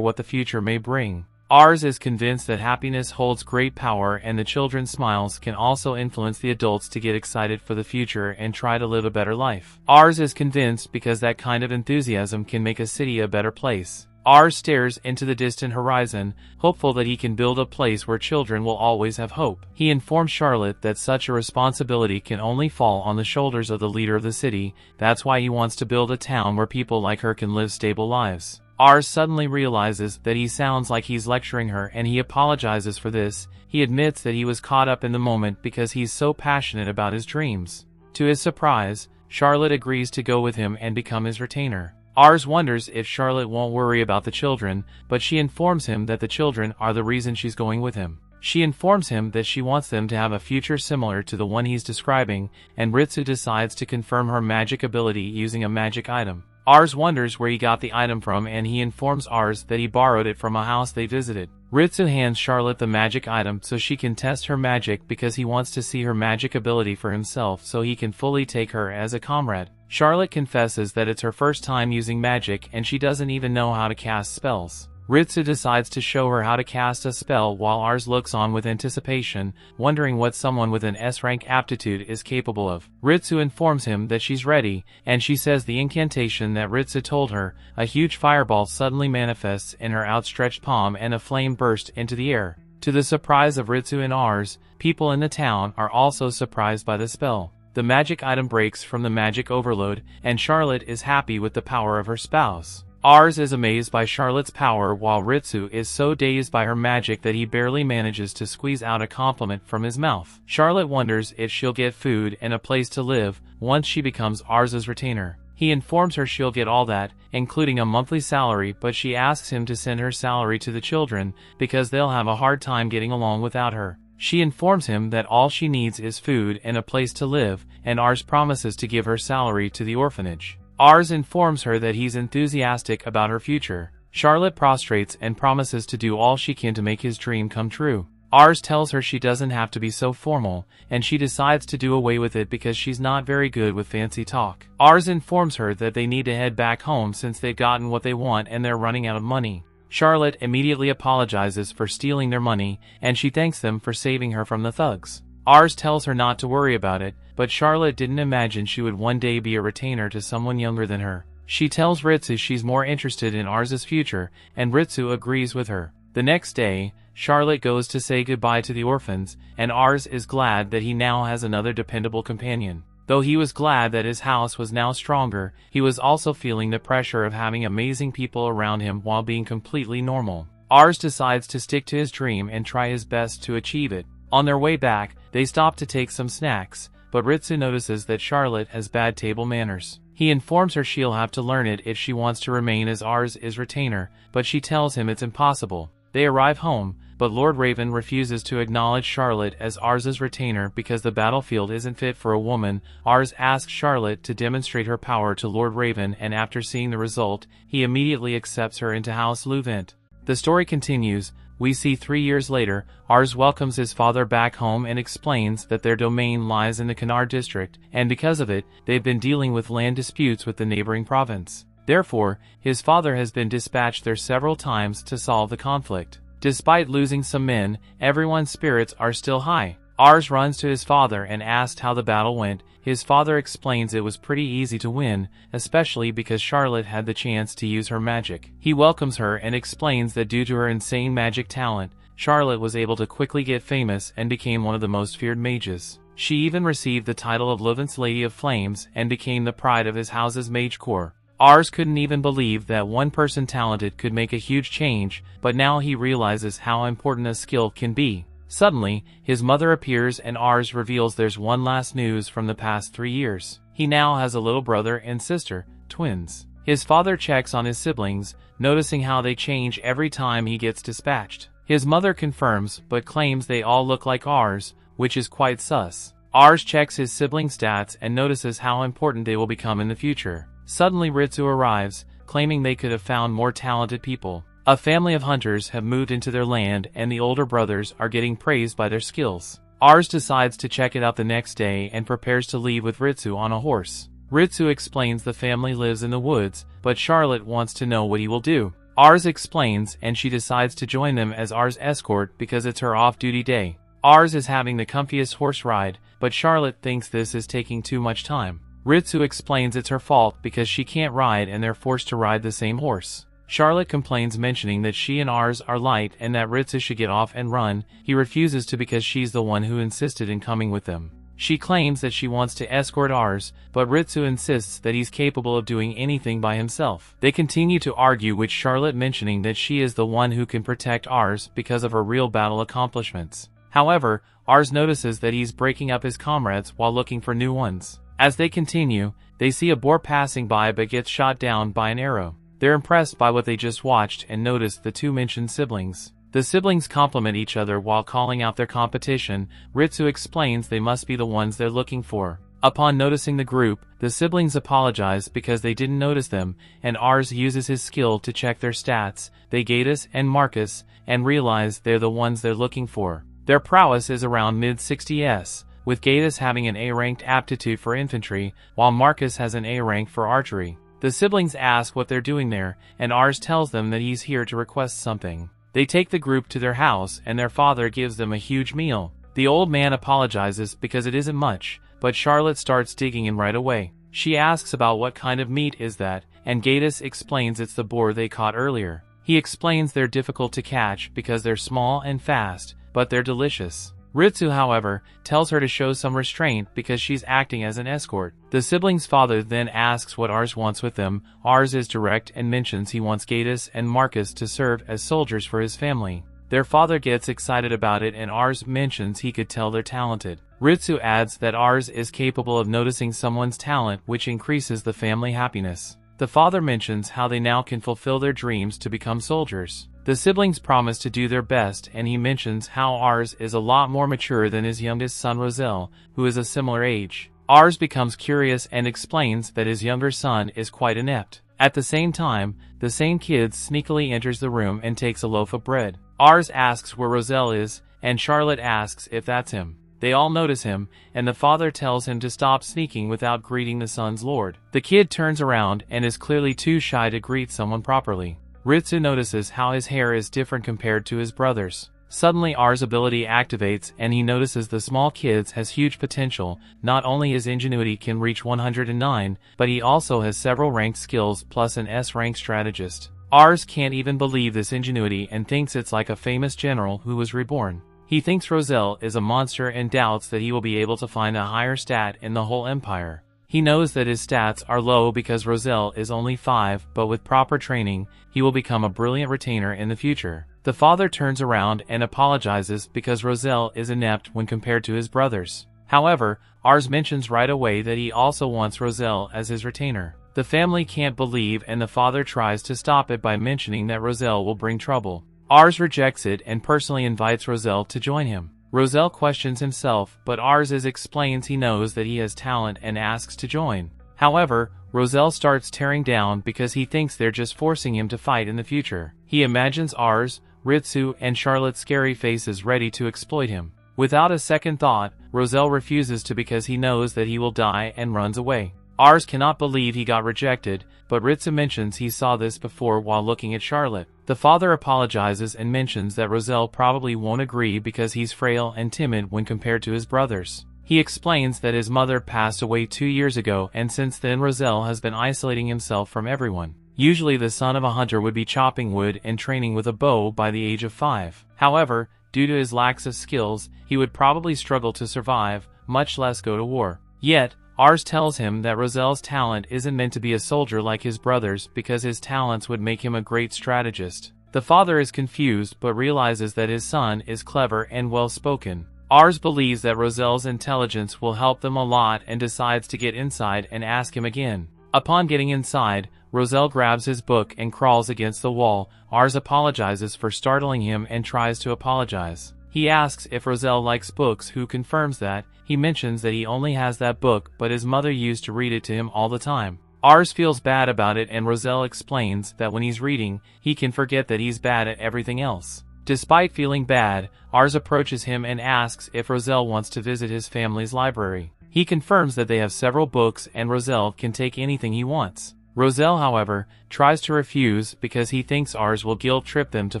what the future may bring. Ars is convinced that happiness holds great power, and the children's smiles can also influence the adults to get excited for the future and try to live a better life. Ars is convinced because that kind of enthusiasm can make a city a better place. Ars stares into the distant horizon, hopeful that he can build a place where children will always have hope. He informs Charlotte that such a responsibility can only fall on the shoulders of the leader of the city. That's why he wants to build a town where people like her can live stable lives. Ars suddenly realizes that he sounds like he's lecturing her, and he apologizes for this. He admits that he was caught up in the moment because he's so passionate about his dreams. To his surprise, Charlotte agrees to go with him and become his retainer. Ars wonders if Charlotte won't worry about the children, but she informs him that the children are the reason she's going with him. She informs him that she wants them to have a future similar to the one he's describing, and Ritsu decides to confirm her magic ability using a magic item. Ars wonders where he got the item from, and he informs Ars that he borrowed it from a house they visited. Ritsu hands Charlotte the magic item so she can test her magic because he wants to see her magic ability for himself so he can fully take her as a comrade. Charlotte confesses that it's her first time using magic and she doesn't even know how to cast spells. Ritsu decides to show her how to cast a spell while Ars looks on with anticipation, wondering what someone with an S-rank aptitude is capable of. Ritsu informs him that she's ready, and she says the incantation that Ritsu told her. A huge fireball suddenly manifests in her outstretched palm and a flame bursts into the air. To the surprise of Ritsu and Ars, people in the town are also surprised by the spell. The magic item breaks from the magic overload, and Charlotte is happy with the power of her spouse. Ars is amazed by Charlotte's power, while Ritsu is so dazed by her magic that he barely manages to squeeze out a compliment from his mouth. Charlotte wonders if she'll get food and a place to live once she becomes Ars's retainer. He informs her she'll get all that, including a monthly salary, but she asks him to send her salary to the children because they'll have a hard time getting along without her. She informs him that all she needs is food and a place to live, and Ars promises to give her salary to the orphanage. Ars informs her that he's enthusiastic about her future. Charlotte prostrates and promises to do all she can to make his dream come true. Ars tells her she doesn't have to be so formal, and she decides to do away with it because she's not very good with fancy talk. Ars informs her that they need to head back home since they've gotten what they want and they're running out of money. Charlotte immediately apologizes for stealing their money, and she thanks them for saving her from the thugs. Ars tells her not to worry about it, but Charlotte didn't imagine she would one day be a retainer to someone younger than her. She tells Ritsu she's more interested in Ars's future, and Ritsu agrees with her. The next day, Charlotte goes to say goodbye to the orphans, and Ars is glad that he now has another dependable companion. Though he was glad that his house was now stronger, he was also feeling the pressure of having amazing people around him while being completely normal. Ars decides to stick to his dream and try his best to achieve it. On their way back, they stop to take some snacks, but Ritsu notices that Charlotte has bad table manners. He informs her she'll have to learn it if she wants to remain as Ars's retainer, but she tells him it's impossible. They arrive home, but Lord Raven refuses to acknowledge Charlotte as Ars's retainer because the battlefield isn't fit for a woman. Ars asks Charlotte to demonstrate her power to Lord Raven, and after seeing the result, he immediately accepts her into Ars Louvent. The story continues. We see 3 years later, Ars welcomes his father back home and explains that their domain lies in the Canard district, and because of it, they've been dealing with land disputes with the neighboring province. Therefore, his father has been dispatched there several times to solve the conflict. Despite losing some men, everyone's spirits are still high. Ars runs to his father and asks how the battle went. His father explains it was pretty easy to win, especially because Charlotte had the chance to use her magic. He welcomes her and explains that due to her insane magic talent, Charlotte was able to quickly get famous and became one of the most feared mages. She even received the title of Louvent's Lady of Flames and became the pride of his house's mage corps. Ars couldn't even believe that one person talented could make a huge change, but now he realizes how important a skill can be. Suddenly, his mother appears and Ars reveals there's one last news from the past 3 years. He now has a little brother and sister, twins. His father checks on his siblings, noticing how they change every time he gets dispatched. His mother confirms but claims they all look like Ars, which is quite sus. Ars checks his sibling stats and notices how important they will become in the future. Suddenly Ritsu arrives, claiming they could have found more talented people. A family of hunters have moved into their land and the older brothers are getting praised by their skills. Ars decides to check it out the next day and prepares to leave with Ritsu on a horse. Ritsu explains the family lives in the woods, but Charlotte wants to know what he will do. Ars explains and she decides to join them as Ars' escort because it's her off-duty day. Ars is having the comfiest horse ride, but Charlotte thinks this is taking too much time. Ritsu explains it's her fault because she can't ride and they're forced to ride the same horse. Charlotte complains, mentioning that she and Ars are light and that Ritsu should get off and run. He refuses to because she's the one who insisted in coming with them. She claims that she wants to escort Ars, but Ritsu insists that he's capable of doing anything by himself. They continue to argue, with Charlotte mentioning that she is the one who can protect Ars because of her real battle accomplishments. However, Ars notices that he's breaking up his comrades while looking for new ones. As they continue, they see a boar passing by but gets shot down by an arrow. They're impressed by what they just watched and notice the two mentioned siblings. The siblings compliment each other while calling out their competition. Ritsu explains they must be the ones they're looking for. Upon noticing the group, the siblings apologize because they didn't notice them, and Ars uses his skill to check their stats. They Gatus and Marcus, and realize they're the ones they're looking for. Their prowess is around mid-60s, with Gatus having an A-ranked aptitude for infantry, while Marcus has an A rank for archery. The siblings ask what they're doing there, and Ars tells them that he's here to request something. They take the group to their house and their father gives them a huge meal. The old man apologizes because it isn't much, but Charlotte starts digging in right away. She asks about what kind of meat is that, and Gatus explains it's the boar they caught earlier. He explains they're difficult to catch because they're small and fast, but they're delicious. Ritsu, however, tells her to show some restraint because she's acting as an escort. The siblings' father then asks what Ars wants with them. Ars is direct and mentions he wants Gatus and Marcus to serve as soldiers for his family. Their father gets excited about it and Ars mentions he could tell they're talented. Ritsu adds that Ars is capable of noticing someone's talent, which increases the family happiness. The father mentions how they now can fulfill their dreams to become soldiers. The siblings promise to do their best and he mentions how Ars is a lot more mature than his youngest son Roselle, who is a similar age. Ars becomes curious and explains that his younger son is quite inept. At the same time, the same kid sneakily enters the room and takes a loaf of bread. Ars asks where Roselle is, and Charlotte asks if that's him. They all notice him, and the father tells him to stop sneaking without greeting the son's lord. The kid turns around and is clearly too shy to greet someone properly. Ritsu notices how his hair is different compared to his brother's. Suddenly Ars' ability activates and he notices the small kid has huge potential. Not only his ingenuity can reach 109, but he also has several ranked skills plus an S-rank strategist. Ars can't even believe this ingenuity and thinks it's like a famous general who was reborn. He thinks Roselle is a monster and doubts that he will be able to find a higher stat in the whole empire. He knows that his stats are low because Roselle is only 5, but with proper training, he will become a brilliant retainer in the future. The father turns around and apologizes because Roselle is inept when compared to his brothers. However, Ars mentions right away that he also wants Roselle as his retainer. The family can't believe and the father tries to stop it by mentioning that Roselle will bring trouble. Ars rejects it and personally invites Roselle to join him. Roselle questions himself, but Ars explains he knows that he has talent and asks to join. However, Roselle starts tearing down because he thinks they're just forcing him to fight in the future. He imagines Ars, Ritsu, and Charlotte's scary faces ready to exploit him. Without a second thought, Roselle refuses to because he knows that he will die and runs away. Ars cannot believe he got rejected, but Ritsu mentions he saw this before while looking at Charlotte. The father apologizes and mentions that Roselle probably won't agree because he's frail and timid when compared to his brothers. He explains that his mother passed away 2 years ago and since then Roselle has been isolating himself from everyone. Usually the son of a hunter would be chopping wood and training with a bow by the age of 5. However, due to his lack of skills, he would probably struggle to survive, much less go to war. Yet, Ars tells him that Roselle's talent isn't meant to be a soldier like his brothers because his talents would make him a great strategist. The father is confused but realizes that his son is clever and well-spoken. Ars believes that Roselle's intelligence will help them a lot and decides to get inside and ask him again. Upon getting inside, Roselle grabs his book and crawls against the wall. Ars apologizes for startling him and tries to apologize. He asks if Roselle likes books, who confirms that. He mentions that he only has that book, but his mother used to read it to him all the time. Ars feels bad about it, and Roselle explains that when he's reading, he can forget that he's bad at everything else. Despite feeling bad, Ars approaches him and asks if Roselle wants to visit his family's library. He confirms that they have several books and Roselle can take anything he wants. Roselle, however, tries to refuse because he thinks Ars will guilt-trip them to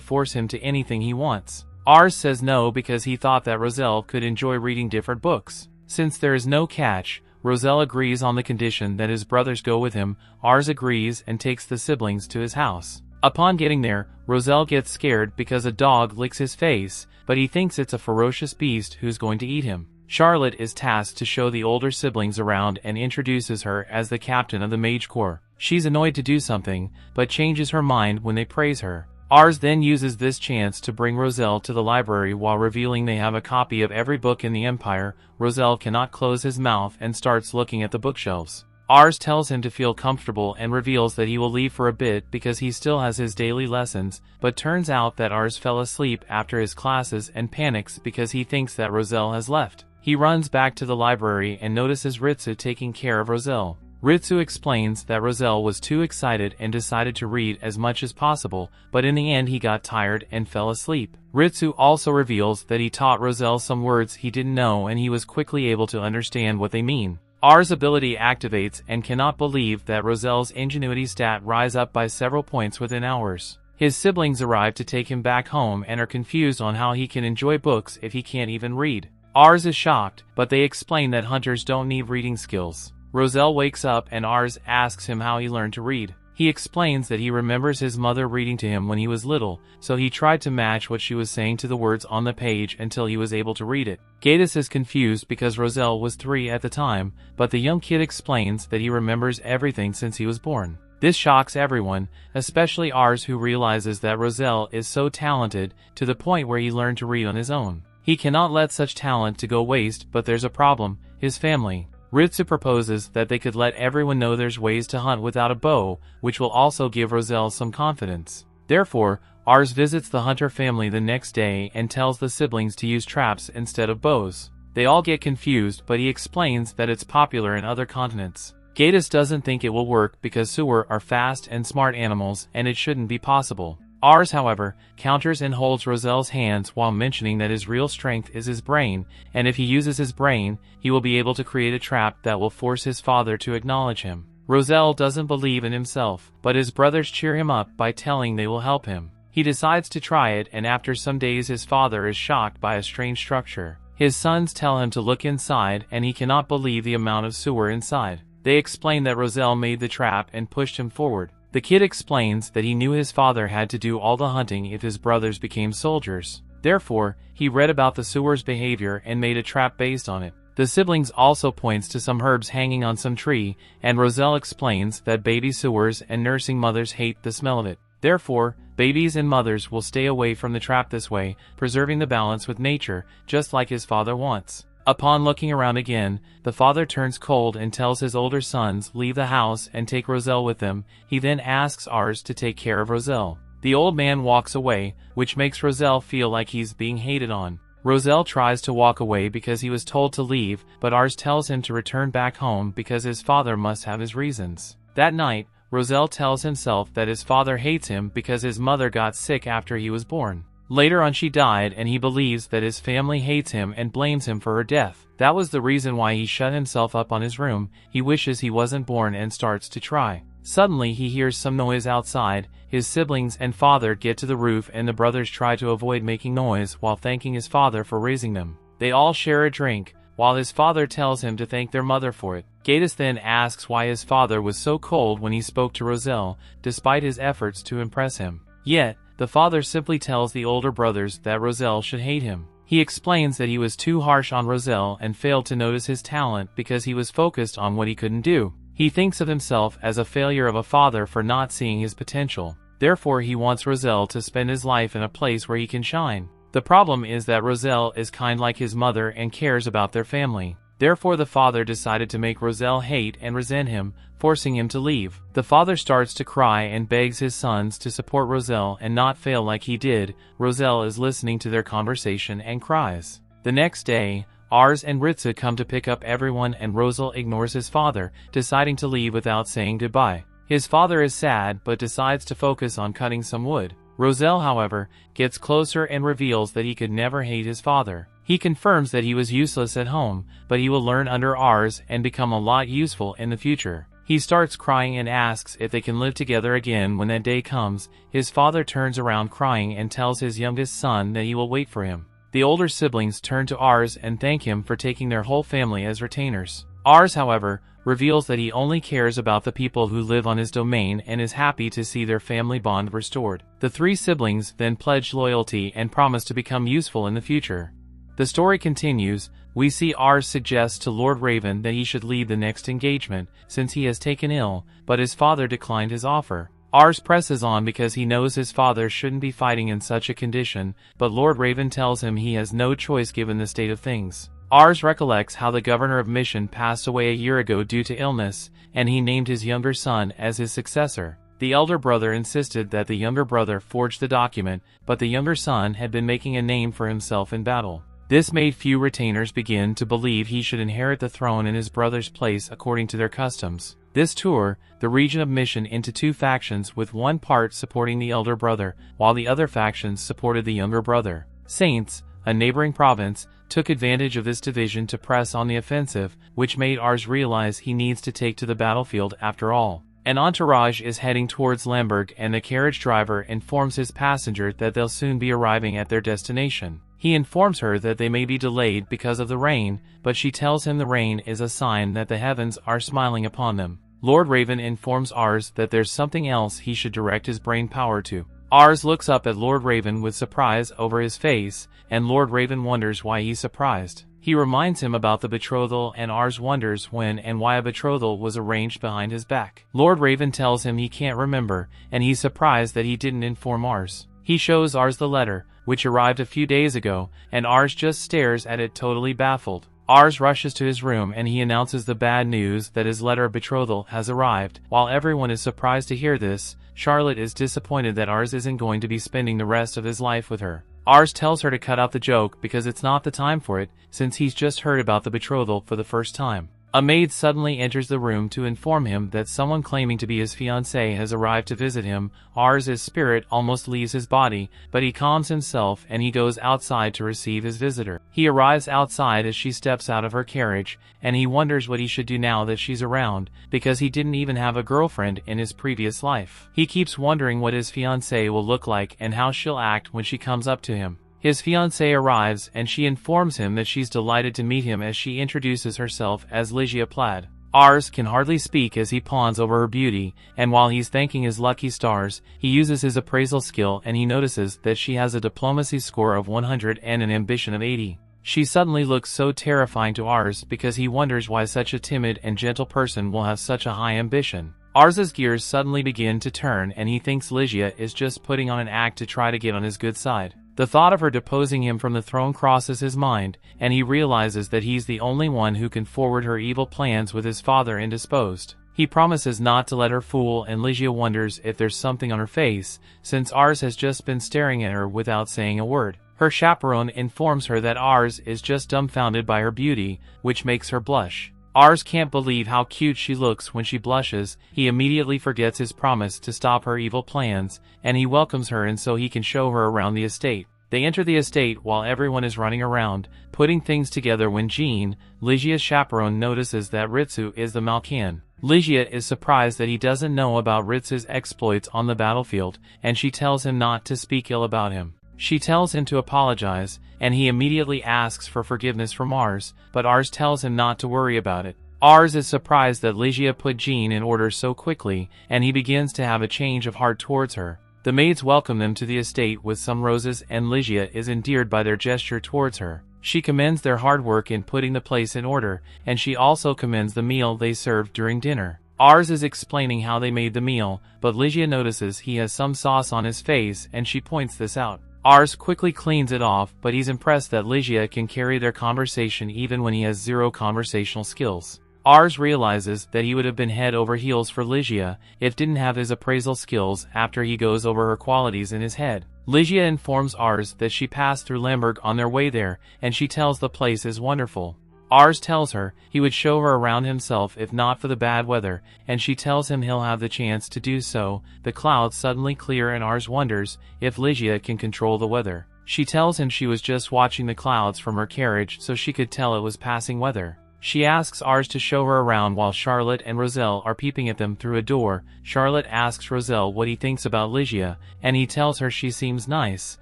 force him to anything he wants. Ars says no because he thought that Roselle could enjoy reading different books. Since there is no catch, Roselle agrees on the condition that his brothers go with him. Ars agrees and takes the siblings to his house. Upon getting there, Roselle gets scared because a dog licks his face, but he thinks it's a ferocious beast who's going to eat him. Charlotte is tasked to show the older siblings around and introduces her as the captain of the Mage Corps. She's annoyed to do something, but changes her mind when they praise her. Ars then uses this chance to bring Roselle to the library while revealing they have a copy of every book in the Empire. Roselle cannot close his mouth and starts looking at the bookshelves. Ars tells him to feel comfortable and reveals that he will leave for a bit because he still has his daily lessons, but turns out that Ars fell asleep after his classes and panics because he thinks that Roselle has left. He runs back to the library and notices Ritsu taking care of Roselle. Ritsu explains that Roselle was too excited and decided to read as much as possible, but in the end he got tired and fell asleep. Ritsu also reveals that he taught Roselle some words he didn't know and he was quickly able to understand what they mean. Ars' ability activates and cannot believe that Roselle's ingenuity stat rise up by several points within hours. His siblings arrive to take him back home and are confused on how he can enjoy books if he can't even read. Ars is shocked, but they explain that hunters don't need reading skills. Roselle wakes up and Ars asks him how he learned to read. He explains that he remembers his mother reading to him when he was little, so he tried to match what she was saying to the words on the page until he was able to read it. Gatus is confused because Roselle was 3 at the time, but the young kid explains that he remembers everything since he was born. This shocks everyone, especially Ars, who realizes that Roselle is so talented to the point where he learned to read on his own. He cannot let such talent to go waste, but there's a problem: his family. Ritsu proposes that they could let everyone know there's ways to hunt without a bow, which will also give Roselle some confidence. Therefore, Ars visits the hunter family the next day and tells the siblings to use traps instead of bows. They all get confused, but he explains that it's popular in other continents. Gatus doesn't think it will work because Sewer are fast and smart animals and it shouldn't be possible. Ars, however, counters and holds Roselle's hands while mentioning that his real strength is his brain, and if he uses his brain, he will be able to create a trap that will force his father to acknowledge him. Roselle doesn't believe in himself, but his brothers cheer him up by telling they will help him. He decides to try it, and after some days his father is shocked by a strange structure. His sons tell him to look inside, and he cannot believe the amount of sewer inside. They explain that Roselle made the trap and pushed him forward. The kid explains that he knew his father had to do all the hunting if his brothers became soldiers. Therefore, he read about the sewer's behavior and made a trap based on it. The siblings also points to some herbs hanging on some tree, and Roselle explains that baby sewers and nursing mothers hate the smell of it. Therefore, babies and mothers will stay away from the trap this way, preserving the balance with nature, just like his father wants. Upon looking around again, the father turns cold and tells his older sons leave the house and take Roselle with them. He then asks Ars to take care of Roselle. The old man walks away, which makes Roselle feel like he's being hated on. Roselle tries to walk away because he was told to leave, but Ars tells him to return back home because his father must have his reasons. That night, Roselle tells himself that his father hates him because his mother got sick after he was born. Later on she died, and he believes that his family hates him and blames him for her death. That was the reason why he shut himself up on his room. He wishes he wasn't born and starts to try. Suddenly he hears some noise outside. His siblings and father get to the roof, and the brothers try to avoid making noise while thanking his father for raising them. They all share a drink, while his father tells him to thank their mother for it. Gatus then asks why his father was so cold when he spoke to Roselle, despite his efforts to impress him. Yet, the father simply tells the older brothers that Roselle should hate him. He explains that he was too harsh on Roselle and failed to notice his talent because he was focused on what he couldn't do. He thinks of himself as a failure of a father for not seeing his potential. Therefore, he wants Roselle to spend his life in a place where he can shine. The problem is that Roselle is kind like his mother and cares about their family. Therefore the father decided to make Roselle hate and resent him, forcing him to leave. The father starts to cry and begs his sons to support Roselle and not fail like he did. Roselle is listening to their conversation and cries. The next day, Ars and Ritsu come to pick up everyone and Roselle ignores his father, deciding to leave without saying goodbye. His father is sad but decides to focus on cutting some wood. Roselle, however, gets closer and reveals that he could never hate his father. He confirms that he was useless at home, but he will learn under Ars and become a lot useful in the future. He starts crying and asks if they can live together again when that day comes. His father turns around crying and tells his youngest son that he will wait for him. The older siblings turn to Ars and thank him for taking their whole family as retainers. Ars, however, reveals that he only cares about the people who live on his domain and is happy to see their family bond restored. The three siblings then pledge loyalty and promise to become useful in the future. The story continues. We see Ars suggest to Lord Raven that he should lead the next engagement, since he has taken ill, but his father declined his offer. Ars presses on because he knows his father shouldn't be fighting in such a condition, but Lord Raven tells him he has no choice given the state of things. Ars recollects how the governor of Mission passed away a year ago due to illness, and he named his younger son as his successor. The elder brother insisted that the younger brother forged the document, but the younger son had been making a name for himself in battle. This made few retainers begin to believe he should inherit the throne in his brother's place according to their customs. This tore the region of Mission into two factions, with one part supporting the elder brother, while the other factions supported the younger brother. Saints, a neighboring province, took advantage of this division to press on the offensive, which made Ars realize he needs to take to the battlefield after all. An entourage is heading towards Lemberg, and the carriage driver informs his passenger that they'll soon be arriving at their destination. He informs her that they may be delayed because of the rain, but she tells him the rain is a sign that the heavens are smiling upon them. Lord Raven informs Ars that there's something else he should direct his brain power to. Ars looks up at Lord Raven with surprise over his face, and Lord Raven wonders why he's surprised. He reminds him about the betrothal, and Ars wonders when and why a betrothal was arranged behind his back. Lord Raven tells him he can't remember, and he's surprised that he didn't inform Ars. He shows Ars the letter, which arrived a few days ago, and Ars just stares at it totally baffled. Ars rushes to his room and he announces the bad news that his letter of betrothal has arrived. While everyone is surprised to hear this, Charlotte is disappointed that Ars isn't going to be spending the rest of his life with her. Ars tells her to cut out the joke because it's not the time for it, since he's just heard about the betrothal for the first time. A maid suddenly enters the room to inform him that someone claiming to be his fiancée has arrived to visit him. Ars' spirit almost leaves his body, but he calms himself and he goes outside to receive his visitor. He arrives outside as she steps out of her carriage, and he wonders what he should do now that she's around, because he didn't even have a girlfriend in his previous life. He keeps wondering what his fiancée will look like and how she'll act when she comes up to him. His fiancée arrives and she informs him that she's delighted to meet him as she introduces herself as Ligia Plaid. Ars can hardly speak as he pawns over her beauty, and while he's thanking his lucky stars, he uses his appraisal skill and he notices that she has a diplomacy score of 100 and an ambition of 80. She suddenly looks so terrifying to Ars because he wonders why such a timid and gentle person will have such a high ambition. Ars's gears suddenly begin to turn and he thinks Ligia is just putting on an act to try to get on his good side. The thought of her deposing him from the throne crosses his mind, and he realizes that he's the only one who can forward her evil plans with his father indisposed. He promises not to let her fool, and Ligia wonders if there's something on her face, since Ars has just been staring at her without saying a word. Her chaperone informs her that Ars is just dumbfounded by her beauty, which makes her blush. Ars can't believe how cute she looks when she blushes. He immediately forgets his promise to stop her evil plans, and he welcomes her and so he can show her around the estate. They enter the estate while everyone is running around, putting things together when Jean, Ligia's chaperone, notices that Ritsu is the Malkan. Ligia is surprised that he doesn't know about Ritsu's exploits on the battlefield, and she tells him not to speak ill about him. She tells him to apologize, and he immediately asks for forgiveness from Ars, but Ars tells him not to worry about it. Ars is surprised that Ligia put Jean in order so quickly, and he begins to have a change of heart towards her. The maids welcome them to the estate with some roses, and Ligia is endeared by their gesture towards her. She commends their hard work in putting the place in order, and she also commends the meal they served during dinner. Ars is explaining how they made the meal, but Ligia notices he has some sauce on his face and she points this out. Ars quickly cleans it off, but he's impressed that Ligia can carry their conversation even when he has zero conversational skills. Ars realizes that he would have been head over heels for Ligia if didn't have his appraisal skills after he goes over her qualities in his head. Ligia informs Ars that she passed through Lemberg on their way there, and she tells the place is wonderful. Ars tells her he would show her around himself if not for the bad weather, and she tells him he'll have the chance to do so. The clouds suddenly clear and Ars wonders if Ligia can control the weather. She tells him she was just watching the clouds from her carriage so she could tell it was passing weather. She asks Ars to show her around while Charlotte and Roselle are peeping at them through a door. Charlotte asks Roselle what he thinks about Ligia, and he tells her she seems nice,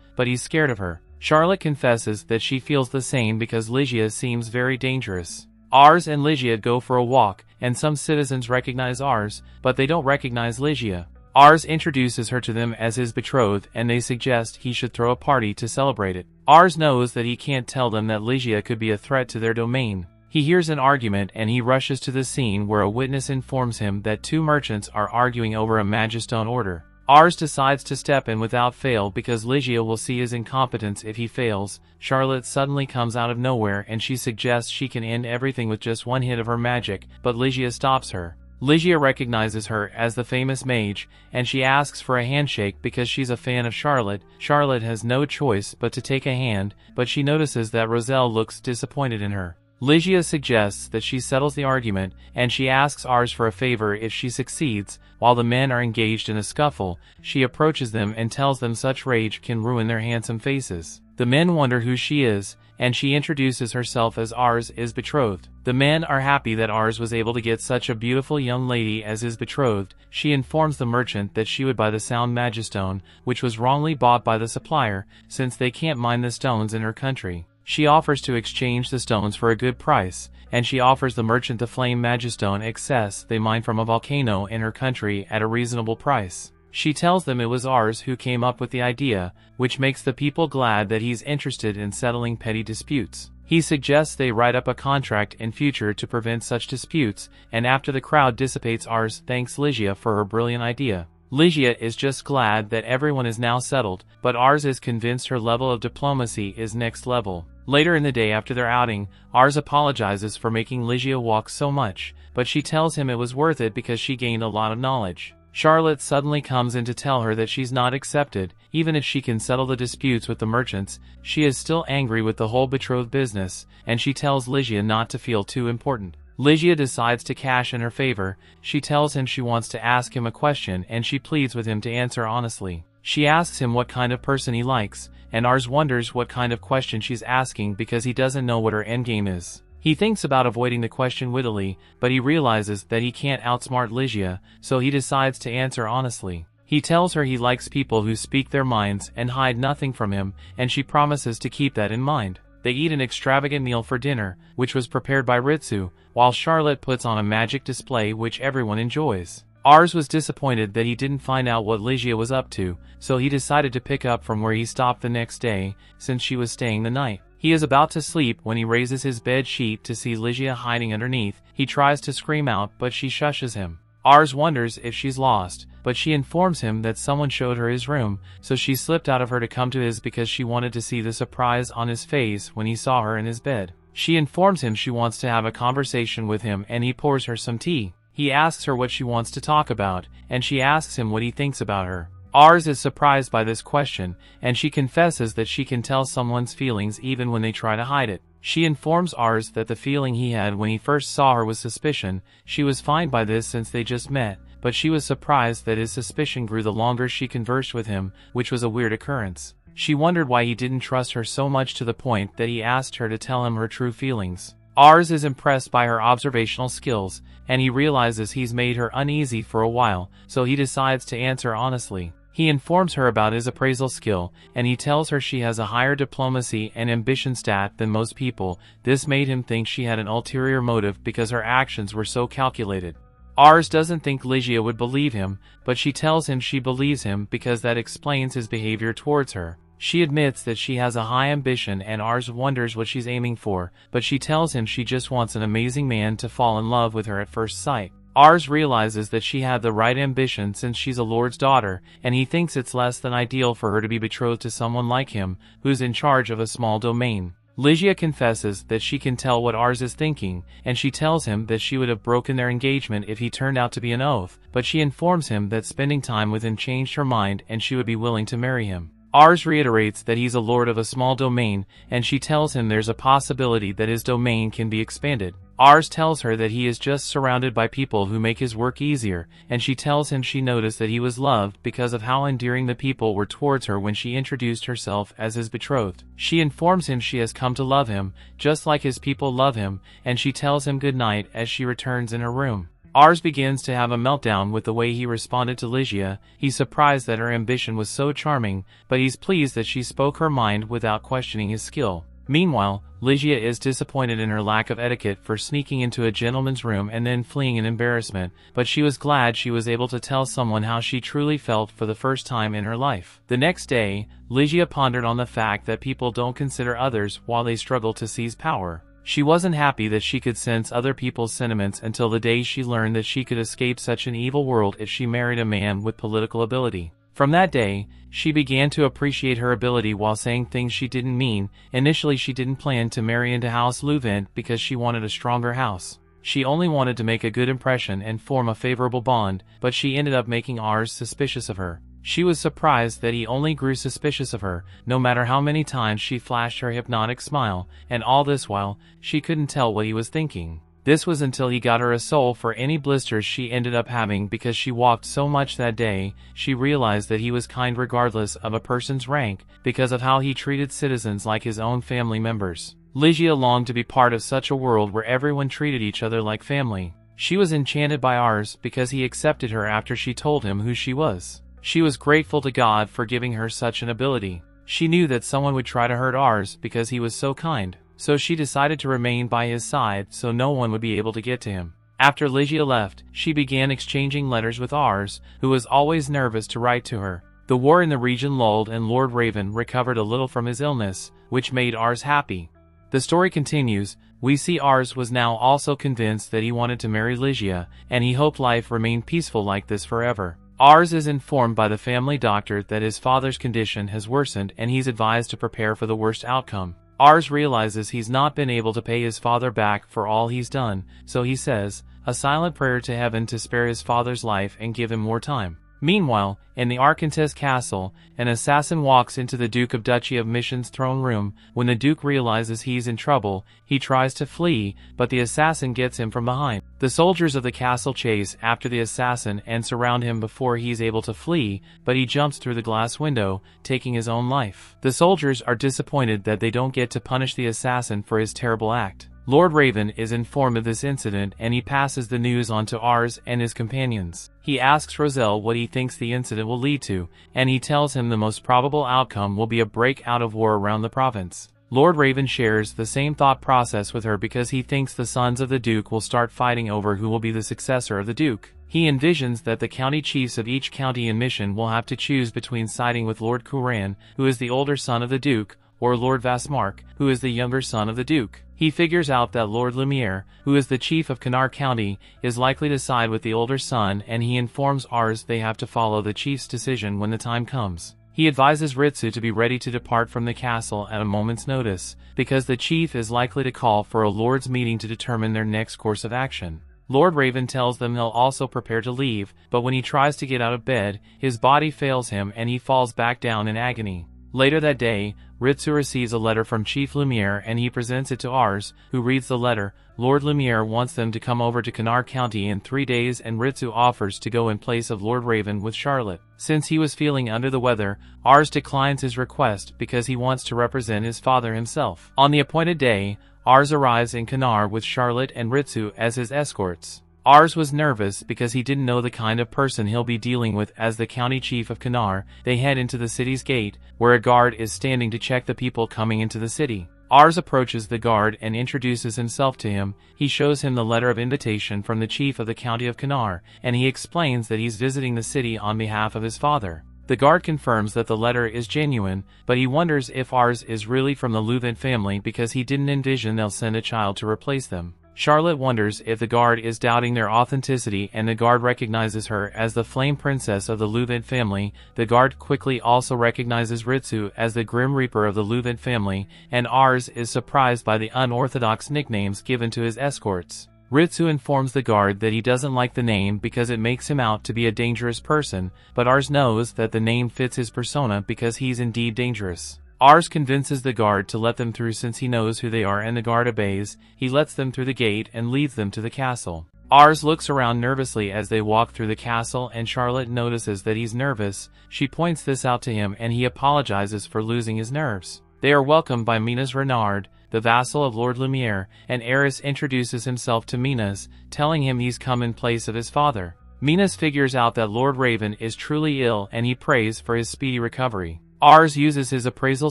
but he's scared of her. Charlotte confesses that she feels the same because Ligia seems very dangerous. Ars and Ligia go for a walk, and some citizens recognize Ars, but they don't recognize Ligia. Ars introduces her to them as his betrothed, and they suggest he should throw a party to celebrate it. Ars knows that he can't tell them that Ligia could be a threat to their domain. He hears an argument and he rushes to the scene where a witness informs him that two merchants are arguing over a Magistone order. Ars decides to step in without fail because Ligia will see his incompetence if he fails. Charlotte suddenly comes out of nowhere and she suggests she can end everything with just one hit of her magic, but Ligia stops her. Ligia recognizes her as the famous mage, and she asks for a handshake because she's a fan of Charlotte. Charlotte has no choice but to take a hand, but she notices that Roselle looks disappointed in her. Ligia suggests that she settles the argument, and she asks Ars for a favor if she succeeds. While the men are engaged in a scuffle, she approaches them and tells them such rage can ruin their handsome faces. The men wonder who she is, and she introduces herself as Ars is betrothed. The men are happy that Ars was able to get such a beautiful young lady as his betrothed. She informs the merchant that she would buy the sound Magistone, which was wrongly bought by the supplier, since they can't mine the stones in her country. She offers to exchange the stones for a good price, and she offers the merchant the flame Magistone excess they mine from a volcano in her country at a reasonable price. She tells them it was Ars who came up with the idea, which makes the people glad that he's interested in settling petty disputes. He suggests they write up a contract in future to prevent such disputes, and after the crowd dissipates, Ars thanks Ligia for her brilliant idea. Ligia is just glad that everyone is now settled, but Ars is convinced her level of diplomacy is next level. Later in the day after their outing, Ars apologizes for making Ligia walk so much, but she tells him it was worth it because she gained a lot of knowledge. Charlotte suddenly comes in to tell her that she's not accepted. Even if she can settle the disputes with the merchants, she is still angry with the whole betrothed business, and she tells Ligia not to feel too important. Ligia decides to cash in her favor. She tells him she wants to ask him a question and she pleads with him to answer honestly. She asks him what kind of person he likes, and Ars wonders what kind of question she's asking because he doesn't know what her endgame is. He thinks about avoiding the question wittily, but he realizes that he can't outsmart Ligia, so he decides to answer honestly. He tells her he likes people who speak their minds and hide nothing from him, and she promises to keep that in mind. They eat an extravagant meal for dinner, which was prepared by Ritsu, while Charlotte puts on a magic display which everyone enjoys. Ars was disappointed that he didn't find out what Ligia was up to, so he decided to pick up from where he stopped the next day, since she was staying the night. He is about to sleep when he raises his bed sheet to see Ligia hiding underneath. He tries to scream out, but she shushes him. Ars wonders if she's lost, but she informs him that someone showed her his room, so she slipped out of her to come to his because she wanted to see the surprise on his face when he saw her in his bed. She informs him she wants to have a conversation with him and he pours her some tea. He asks her what she wants to talk about, and she asks him what he thinks about her. Ars is surprised by this question, and she confesses that she can tell someone's feelings even when they try to hide it. She informs Ars that the feeling he had when he first saw her was suspicion. She was fine by this since they just met, but she was surprised that his suspicion grew the longer she conversed with him, which was a weird occurrence. She wondered why he didn't trust her so much to the point that he asked her to tell him her true feelings. Ars is impressed by her observational skills, and he realizes he's made her uneasy for a while, so he decides to answer honestly. He informs her about his appraisal skill, and he tells her she has a higher diplomacy and ambition stat than most people. This made him think she had an ulterior motive because her actions were so calculated. Ars doesn't think Ligia would believe him, but she tells him she believes him because that explains his behavior towards her. She admits that she has a high ambition and Ars wonders what she's aiming for, but she tells him she just wants an amazing man to fall in love with her at first sight. Ars realizes that she had the right ambition since she's a lord's daughter, and he thinks it's less than ideal for her to be betrothed to someone like him, who's in charge of a small domain. Ligia confesses that she can tell what Ars is thinking, and she tells him that she would have broken their engagement if he turned out to be an oath, but she informs him that spending time with him changed her mind and she would be willing to marry him. Ars reiterates that he's a lord of a small domain, and she tells him there's a possibility that his domain can be expanded. Ars tells her that he is just surrounded by people who make his work easier, and she tells him she noticed that he was loved because of how endearing the people were towards her when she introduced herself as his betrothed. She informs him she has come to love him, just like his people love him, and she tells him goodnight as she returns in her room. Ars begins to have a meltdown with the way he responded to Ligia. He's surprised that her ambition was so charming, but he's pleased that she spoke her mind without questioning his skill. Meanwhile, Ligia is disappointed in her lack of etiquette for sneaking into a gentleman's room and then fleeing in embarrassment, but she was glad she was able to tell someone how she truly felt for the first time in her life. The next day, Ligia pondered on the fact that people don't consider others while they struggle to seize power. She wasn't happy that she could sense other people's sentiments until the day she learned that she could escape such an evil world if she married a man with political ability. From that day, she began to appreciate her ability while saying things she didn't mean. Initially, she didn't plan to marry into House Louvent because she wanted a stronger house. She only wanted to make a good impression and form a favorable bond, but she ended up making Ars suspicious of her. She was surprised that he only grew suspicious of her, no matter how many times she flashed her hypnotic smile, and all this while, she couldn't tell what he was thinking. This was until he got her a soul for any blisters she ended up having because she walked so much that day. She realized that he was kind regardless of a person's rank, because of how he treated citizens like his own family members. Ligia longed to be part of such a world where everyone treated each other like family. She was enchanted by Ars because he accepted her after she told him who she was. She was grateful to God for giving her such an ability. She knew that someone would try to hurt Ars because he was so kind, so she decided to remain by his side so no one would be able to get to him. After Ligia left, she began exchanging letters with Ars, who was always nervous to write to her. The war in the region lulled and Lord Raven recovered a little from his illness, which made Ars happy. The story continues. We see Ars was now also convinced that he wanted to marry Ligia, and he hoped life remained peaceful like this forever. Ars is informed by the family doctor that his father's condition has worsened and he's advised to prepare for the worst outcome. Ars realizes he's not been able to pay his father back for all he's done, so he says a silent prayer to heaven to spare his father's life and give him more time. Meanwhile, in the Arkantes castle, an assassin walks into the Duke of Duchy of Mission's throne room. When the Duke realizes he's in trouble, he tries to flee, but the assassin gets him from behind. The soldiers of the castle chase after the assassin and surround him before he's able to flee, but he jumps through the glass window, taking his own life. The soldiers are disappointed that they don't get to punish the assassin for his terrible act. Lord Raven is informed of this incident and he passes the news on to Ars and his companions. He asks Roselle what he thinks the incident will lead to, and he tells him the most probable outcome will be a breakout of war around the province. Lord Raven shares the same thought process with her because he thinks the sons of the Duke will start fighting over who will be the successor of the Duke. He envisions that the county chiefs of each county in Mission will have to choose between siding with Lord Couran, who is the older son of the Duke, or Lord Vasmark, who is the younger son of the Duke. He figures out that Lord Lumiere, who is the chief of Canard County, is likely to side with the older son, and he informs Ars they have to follow the chief's decision when the time comes. He advises Ritsu to be ready to depart from the castle at a moment's notice, because the chief is likely to call for a lord's meeting to determine their next course of action. Lord Raven tells them he'll also prepare to leave, but when he tries to get out of bed, his body fails him and he falls back down in agony. Later that day, Ritsu receives a letter from Chief Lumiere and he presents it to Ars, who reads the letter. Lord Lumiere wants them to come over to Canard County in 3 days and Ritsu offers to go in place of Lord Raven with Charlotte. Since he was feeling under the weather, Ars declines his request because he wants to represent his father himself. On the appointed day, Ars arrives in Canard with Charlotte and Ritsu as his escorts. Ars was nervous because he didn't know the kind of person he'll be dealing with as the county chief of Canard. They head into the city's gate, where a guard is standing to check the people coming into the city. Ars approaches the guard and introduces himself to him. He shows him the letter of invitation from the chief of the county of Canard, and he explains that he's visiting the city on behalf of his father. The guard confirms that the letter is genuine, but he wonders if Ars is really from the Louvent family because he didn't envision they'll send a child to replace them. Charlotte wonders if the guard is doubting their authenticity, and the guard recognizes her as the flame princess of the Louvent family. The guard quickly also recognizes Ritsu as the Grim Reaper of the Louvent family, and Ars is surprised by the unorthodox nicknames given to his escorts. Ritsu informs the guard that he doesn't like the name because it makes him out to be a dangerous person, but Ars knows that the name fits his persona because he's indeed dangerous. Ars convinces the guard to let them through since he knows who they are, and the guard obeys. He lets them through the gate and leads them to the castle. Ars looks around nervously as they walk through the castle, and Charlotte notices that he's nervous. She points this out to him and he apologizes for losing his nerves. They are welcomed by Minas Renard, the vassal of Lord Lumiere, and Eris introduces himself to Minas, telling him he's come in place of his father. Minas figures out that Lord Raven is truly ill and he prays for his speedy recovery. Ars uses his appraisal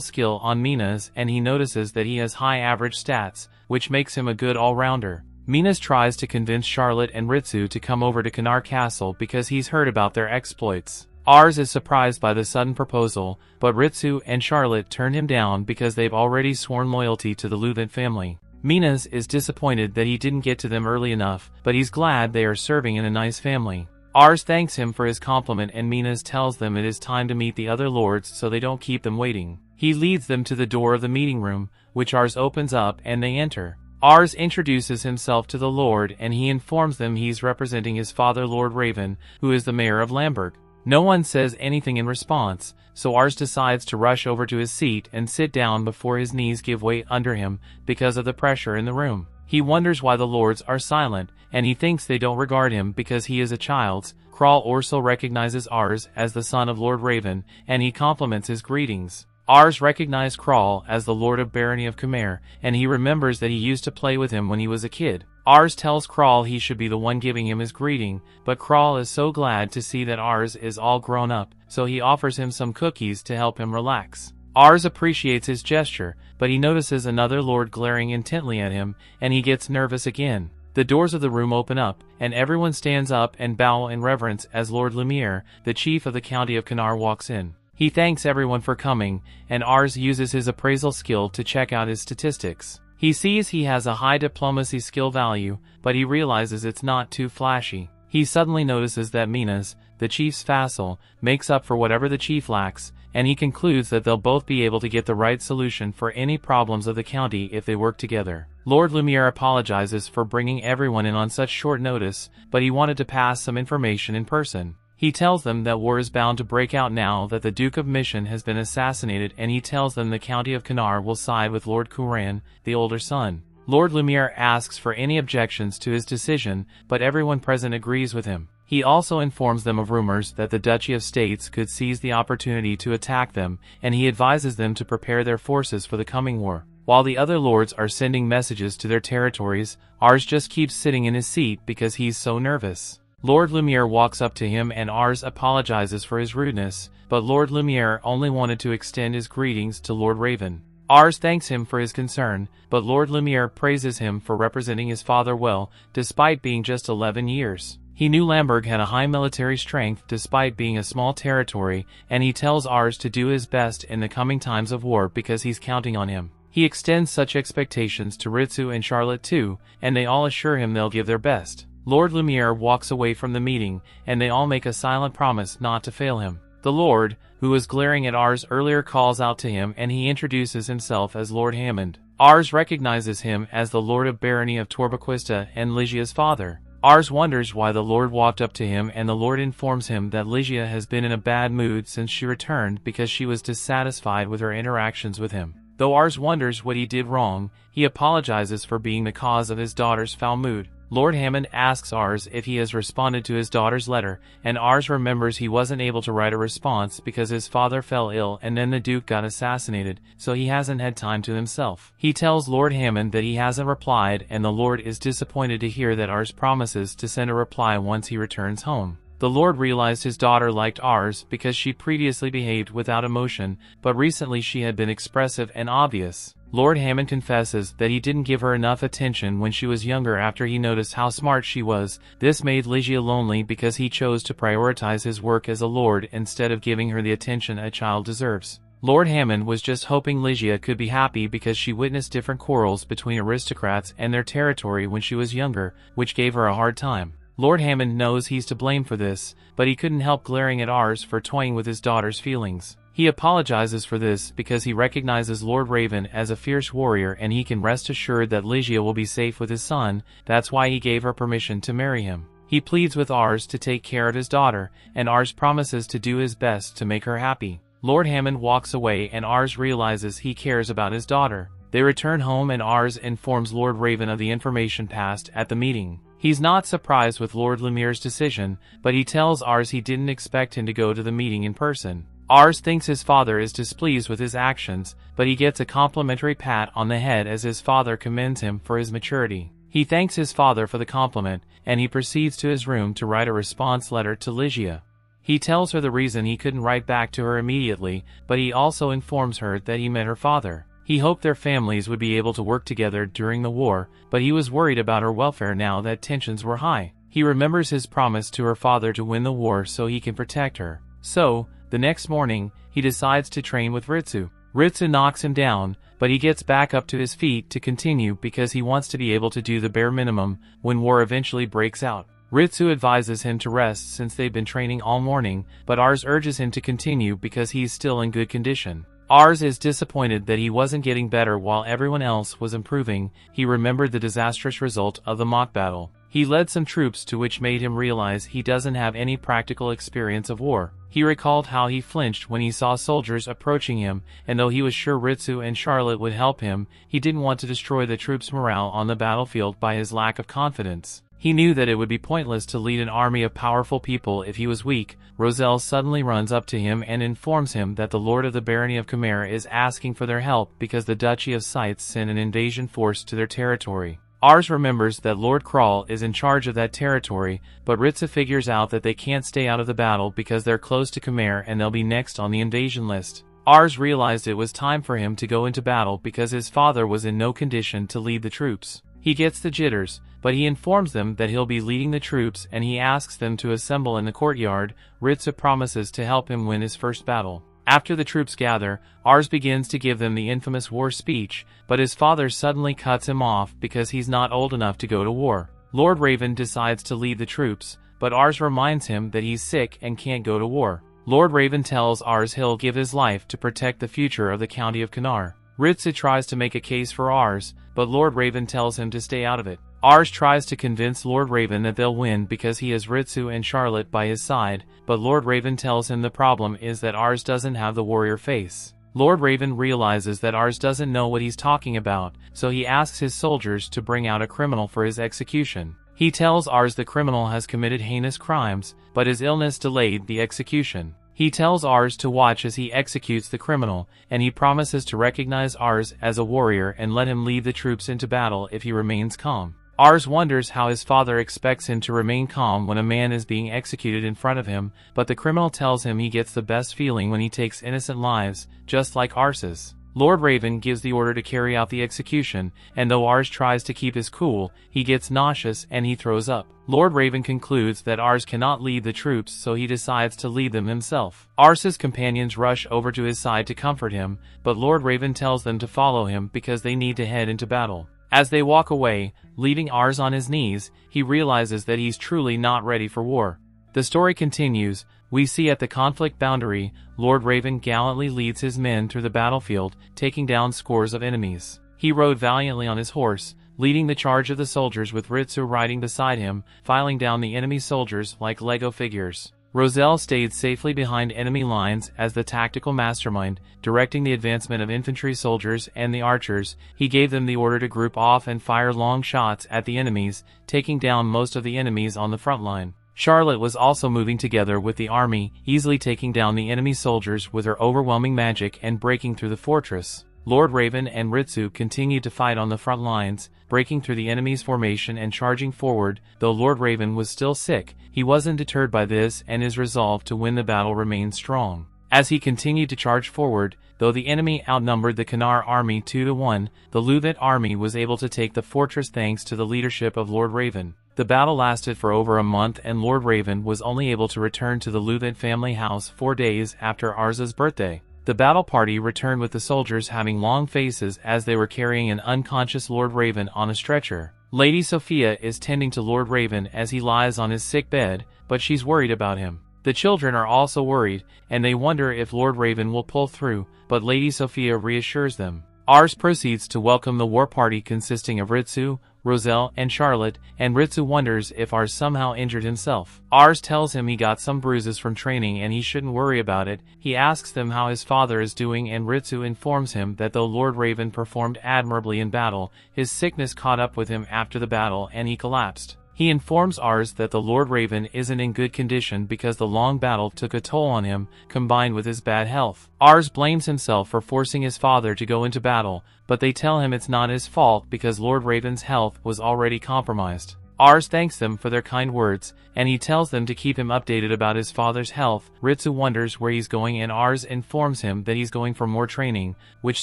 skill on Minas and he notices that he has high average stats, which makes him a good all-rounder. Minas tries to convince Charlotte and Ritsu to come over to Kanar Castle because he's heard about their exploits. Ars is surprised by the sudden proposal, but Ritsu and Charlotte turn him down because they've already sworn loyalty to the Louvent family. Minas is disappointed that he didn't get to them early enough, but he's glad they are serving in a nice family. Ars thanks him for his compliment and Minas tells them it is time to meet the other lords so they don't keep them waiting. He leads them to the door of the meeting room, which Ars opens up and they enter. Ars introduces himself to the lord and he informs them he's representing his father Lord Raven, who is the mayor of Lamberg. No one says anything in response, so Ars decides to rush over to his seat and sit down before his knees give way under him because of the pressure in the room. He wonders why the lords are silent, and he thinks they don't regard him because he is a child. Kral also recognizes Ars as the son of Lord Raven, and he compliments his greetings. Ars recognized Kral as the Lord of Barony of Khmer, and he remembers that he used to play with him when he was a kid. Ars tells Kral he should be the one giving him his greeting, but Kral is so glad to see that Ars is all grown up, so he offers him some cookies to help him relax. Ars appreciates his gesture, but he notices another lord glaring intently at him, and he gets nervous again. The doors of the room open up, and everyone stands up and bow in reverence as Lord Lumiere, the chief of the county of Kanar, walks in. He thanks everyone for coming, and Ars uses his appraisal skill to check out his statistics. He sees he has a high diplomacy skill value, but he realizes it's not too flashy. He suddenly notices that Minas, the chief's vassal, makes up for whatever the chief lacks, and he concludes that they'll both be able to get the right solution for any problems of the county if they work together. Lord Lumiere apologizes for bringing everyone in on such short notice, but he wanted to pass some information in person. He tells them that war is bound to break out now that the Duke of Mission has been assassinated, and he tells them the county of Kanar will side with Lord Kuran, the older son. Lord Lumiere asks for any objections to his decision, but everyone present agrees with him. He also informs them of rumors that the Duchy of States could seize the opportunity to attack them, and he advises them to prepare their forces for the coming war. While the other lords are sending messages to their territories, Ars just keeps sitting in his seat because he's so nervous. Lord Lumiere walks up to him and Ars apologizes for his rudeness, but Lord Lumiere only wanted to extend his greetings to Lord Raven. Ars thanks him for his concern, but Lord Lumiere praises him for representing his father well, despite being just 11 years. He knew Lamberg had a high military strength despite being a small territory, and he tells Ars to do his best in the coming times of war because he's counting on him. He extends such expectations to Ritsu and Charlotte too, and they all assure him they'll give their best. Lord Lumiere walks away from the meeting, and they all make a silent promise not to fail him. The Lord, who was glaring at Ars earlier, calls out to him and he introduces himself as Lord Hammond. Ars recognizes him as the Lord of Barony of Torbaquista and Lygia's father. Ars wonders why the Lord walked up to him, and the Lord informs him that Lygia has been in a bad mood since she returned because she was dissatisfied with her interactions with him. Though Ars wonders what he did wrong, he apologizes for being the cause of his daughter's foul mood. Lord Hammond asks Ars if he has responded to his daughter's letter, and Ars remembers he wasn't able to write a response because his father fell ill and then the Duke got assassinated, so he hasn't had time to himself. He tells Lord Hammond that he hasn't replied, and the Lord is disappointed to hear that Ars promises to send a reply once he returns home. The Lord realized his daughter liked Ars because she previously behaved without emotion, but recently she had been expressive and obvious. Lord Hammond confesses that he didn't give her enough attention when she was younger after he noticed how smart she was. This made Lygia lonely because he chose to prioritize his work as a lord instead of giving her the attention a child deserves. Lord Hammond was just hoping Ligia could be happy because she witnessed different quarrels between aristocrats and their territory when she was younger, which gave her a hard time. Lord Hammond knows he's to blame for this, but he couldn't help glaring at Ars for toying with his daughter's feelings. He apologizes for this because he recognizes Lord Raven as a fierce warrior and he can rest assured that Ligia will be safe with his son. That's why he gave her permission to marry him. He pleads with Ars to take care of his daughter, and Ars promises to do his best to make her happy. Lord Hammond walks away and Ars realizes he cares about his daughter. They return home and Ars informs Lord Raven of the information passed at the meeting. He's not surprised with Lord Lemire's decision, but he tells Ars he didn't expect him to go to the meeting in person. Ars thinks his father is displeased with his actions, but he gets a complimentary pat on the head as his father commends him for his maturity. He thanks his father for the compliment, and he proceeds to his room to write a response letter to Ligia. He tells her the reason he couldn't write back to her immediately, but he also informs her that he met her father. He hoped their families would be able to work together during the war, but he was worried about her welfare now that tensions were high. He remembers his promise to her father to win the war so he can protect her. So, the next morning, he decides to train with Ritsu. Ritsu knocks him down, but he gets back up to his feet to continue because he wants to be able to do the bare minimum when war eventually breaks out. Ritsu advises him to rest since they've been training all morning, but Ars urges him to continue because he's still in good condition. Ars is disappointed that he wasn't getting better while everyone else was improving. He remembered the disastrous result of the mock battle. He led some troops to which made him realize he doesn't have any practical experience of war. He recalled how he flinched when he saw soldiers approaching him, and though he was sure Ritsu and Charlotte would help him, he didn't want to destroy the troops' morale on the battlefield by his lack of confidence. He knew that it would be pointless to lead an army of powerful people if he was weak. Roselle suddenly runs up to him and informs him that the Lord of the Barony of Khmer is asking for their help because the Duchy of Scythes sent an invasion force to their territory. Ars remembers that Lord Kral is in charge of that territory, but Ritsu figures out that they can't stay out of the battle because they're close to Khmer and they'll be next on the invasion list. Ars realized it was time for him to go into battle because his father was in no condition to lead the troops. He gets the jitters, but he informs them that he'll be leading the troops and he asks them to assemble in the courtyard. Ritsu promises to help him win his first battle. After the troops gather, Ars begins to give them the infamous war speech, but his father suddenly cuts him off because he's not old enough to go to war. Lord Raven decides to lead the troops, but Ars reminds him that he's sick and can't go to war. Lord Raven tells Ars he'll give his life to protect the future of the county of Kanar. Ritsu tries to make a case for Ars, but Lord Raven tells him to stay out of it. Ars tries to convince Lord Raven that they'll win because he has Ritsu and Charlotte by his side, but Lord Raven tells him the problem is that Ars doesn't have the warrior face. Lord Raven realizes that Ars doesn't know what he's talking about, so he asks his soldiers to bring out a criminal for his execution. He tells Ars the criminal has committed heinous crimes, but his illness delayed the execution. He tells Ars to watch as he executes the criminal, and he promises to recognize Ars as a warrior and let him lead the troops into battle if he remains calm. Ars wonders how his father expects him to remain calm when a man is being executed in front of him, but the criminal tells him he gets the best feeling when he takes innocent lives, just like Ars's. Lord Raven gives the order to carry out the execution, and though Ars tries to keep his cool, he gets nauseous and he throws up. Lord Raven concludes that Ars cannot lead the troops, so he decides to lead them himself. Ars's companions rush over to his side to comfort him, but Lord Raven tells them to follow him because they need to head into battle. As they walk away, leaving Ars on his knees, he realizes that he's truly not ready for war. The story continues. We see at the conflict boundary, Lord Raven gallantly leads his men through the battlefield, taking down scores of enemies. He rode valiantly on his horse, leading the charge of the soldiers with Ritsu riding beside him, filing down the enemy soldiers like Lego figures. Roselle stayed safely behind enemy lines as the tactical mastermind, directing the advancement of infantry soldiers and the archers. He gave them the order to group off and fire long shots at the enemies, taking down most of the enemies on the front line. Charlotte was also moving together with the army, easily taking down the enemy soldiers with her overwhelming magic and breaking through the fortress. Lord Raven and Ritsu continued to fight on the front lines, breaking through the enemy's formation and charging forward. Though Lord Raven was still sick, he wasn't deterred by this and his resolve to win the battle remained strong. As he continued to charge forward, though the enemy outnumbered the Kanar army 2-1, the Louvent army was able to take the fortress thanks to the leadership of Lord Raven. The battle lasted for over a month and Lord Raven was only able to return to the Louvent family house 4 days after Ars's birthday. The battle party returned with the soldiers having long faces as they were carrying an unconscious Lord Raven on a stretcher. Lady Sophia is tending to Lord Raven as he lies on his sick bed, but she's worried about him. The children are also worried, and they wonder if Lord Raven will pull through, but Lady Sophia reassures them. Ars proceeds to welcome the war party consisting of Ritsu, Roselle, and Charlotte, and Ritsu wonders if Ars somehow injured himself. Ars tells him he got some bruises from training and he shouldn't worry about it. He asks them how his father is doing, and Ritsu informs him that though Lord Raven performed admirably in battle, his sickness caught up with him after the battle and he collapsed. He informs Ars that the Lord Raven isn't in good condition because the long battle took a toll on him, combined with his bad health. Ars blames himself for forcing his father to go into battle, but they tell him it's not his fault because Lord Raven's health was already compromised. Ars thanks them for their kind words, and he tells them to keep him updated about his father's health. Ritsu wonders where he's going and Ars informs him that he's going for more training, which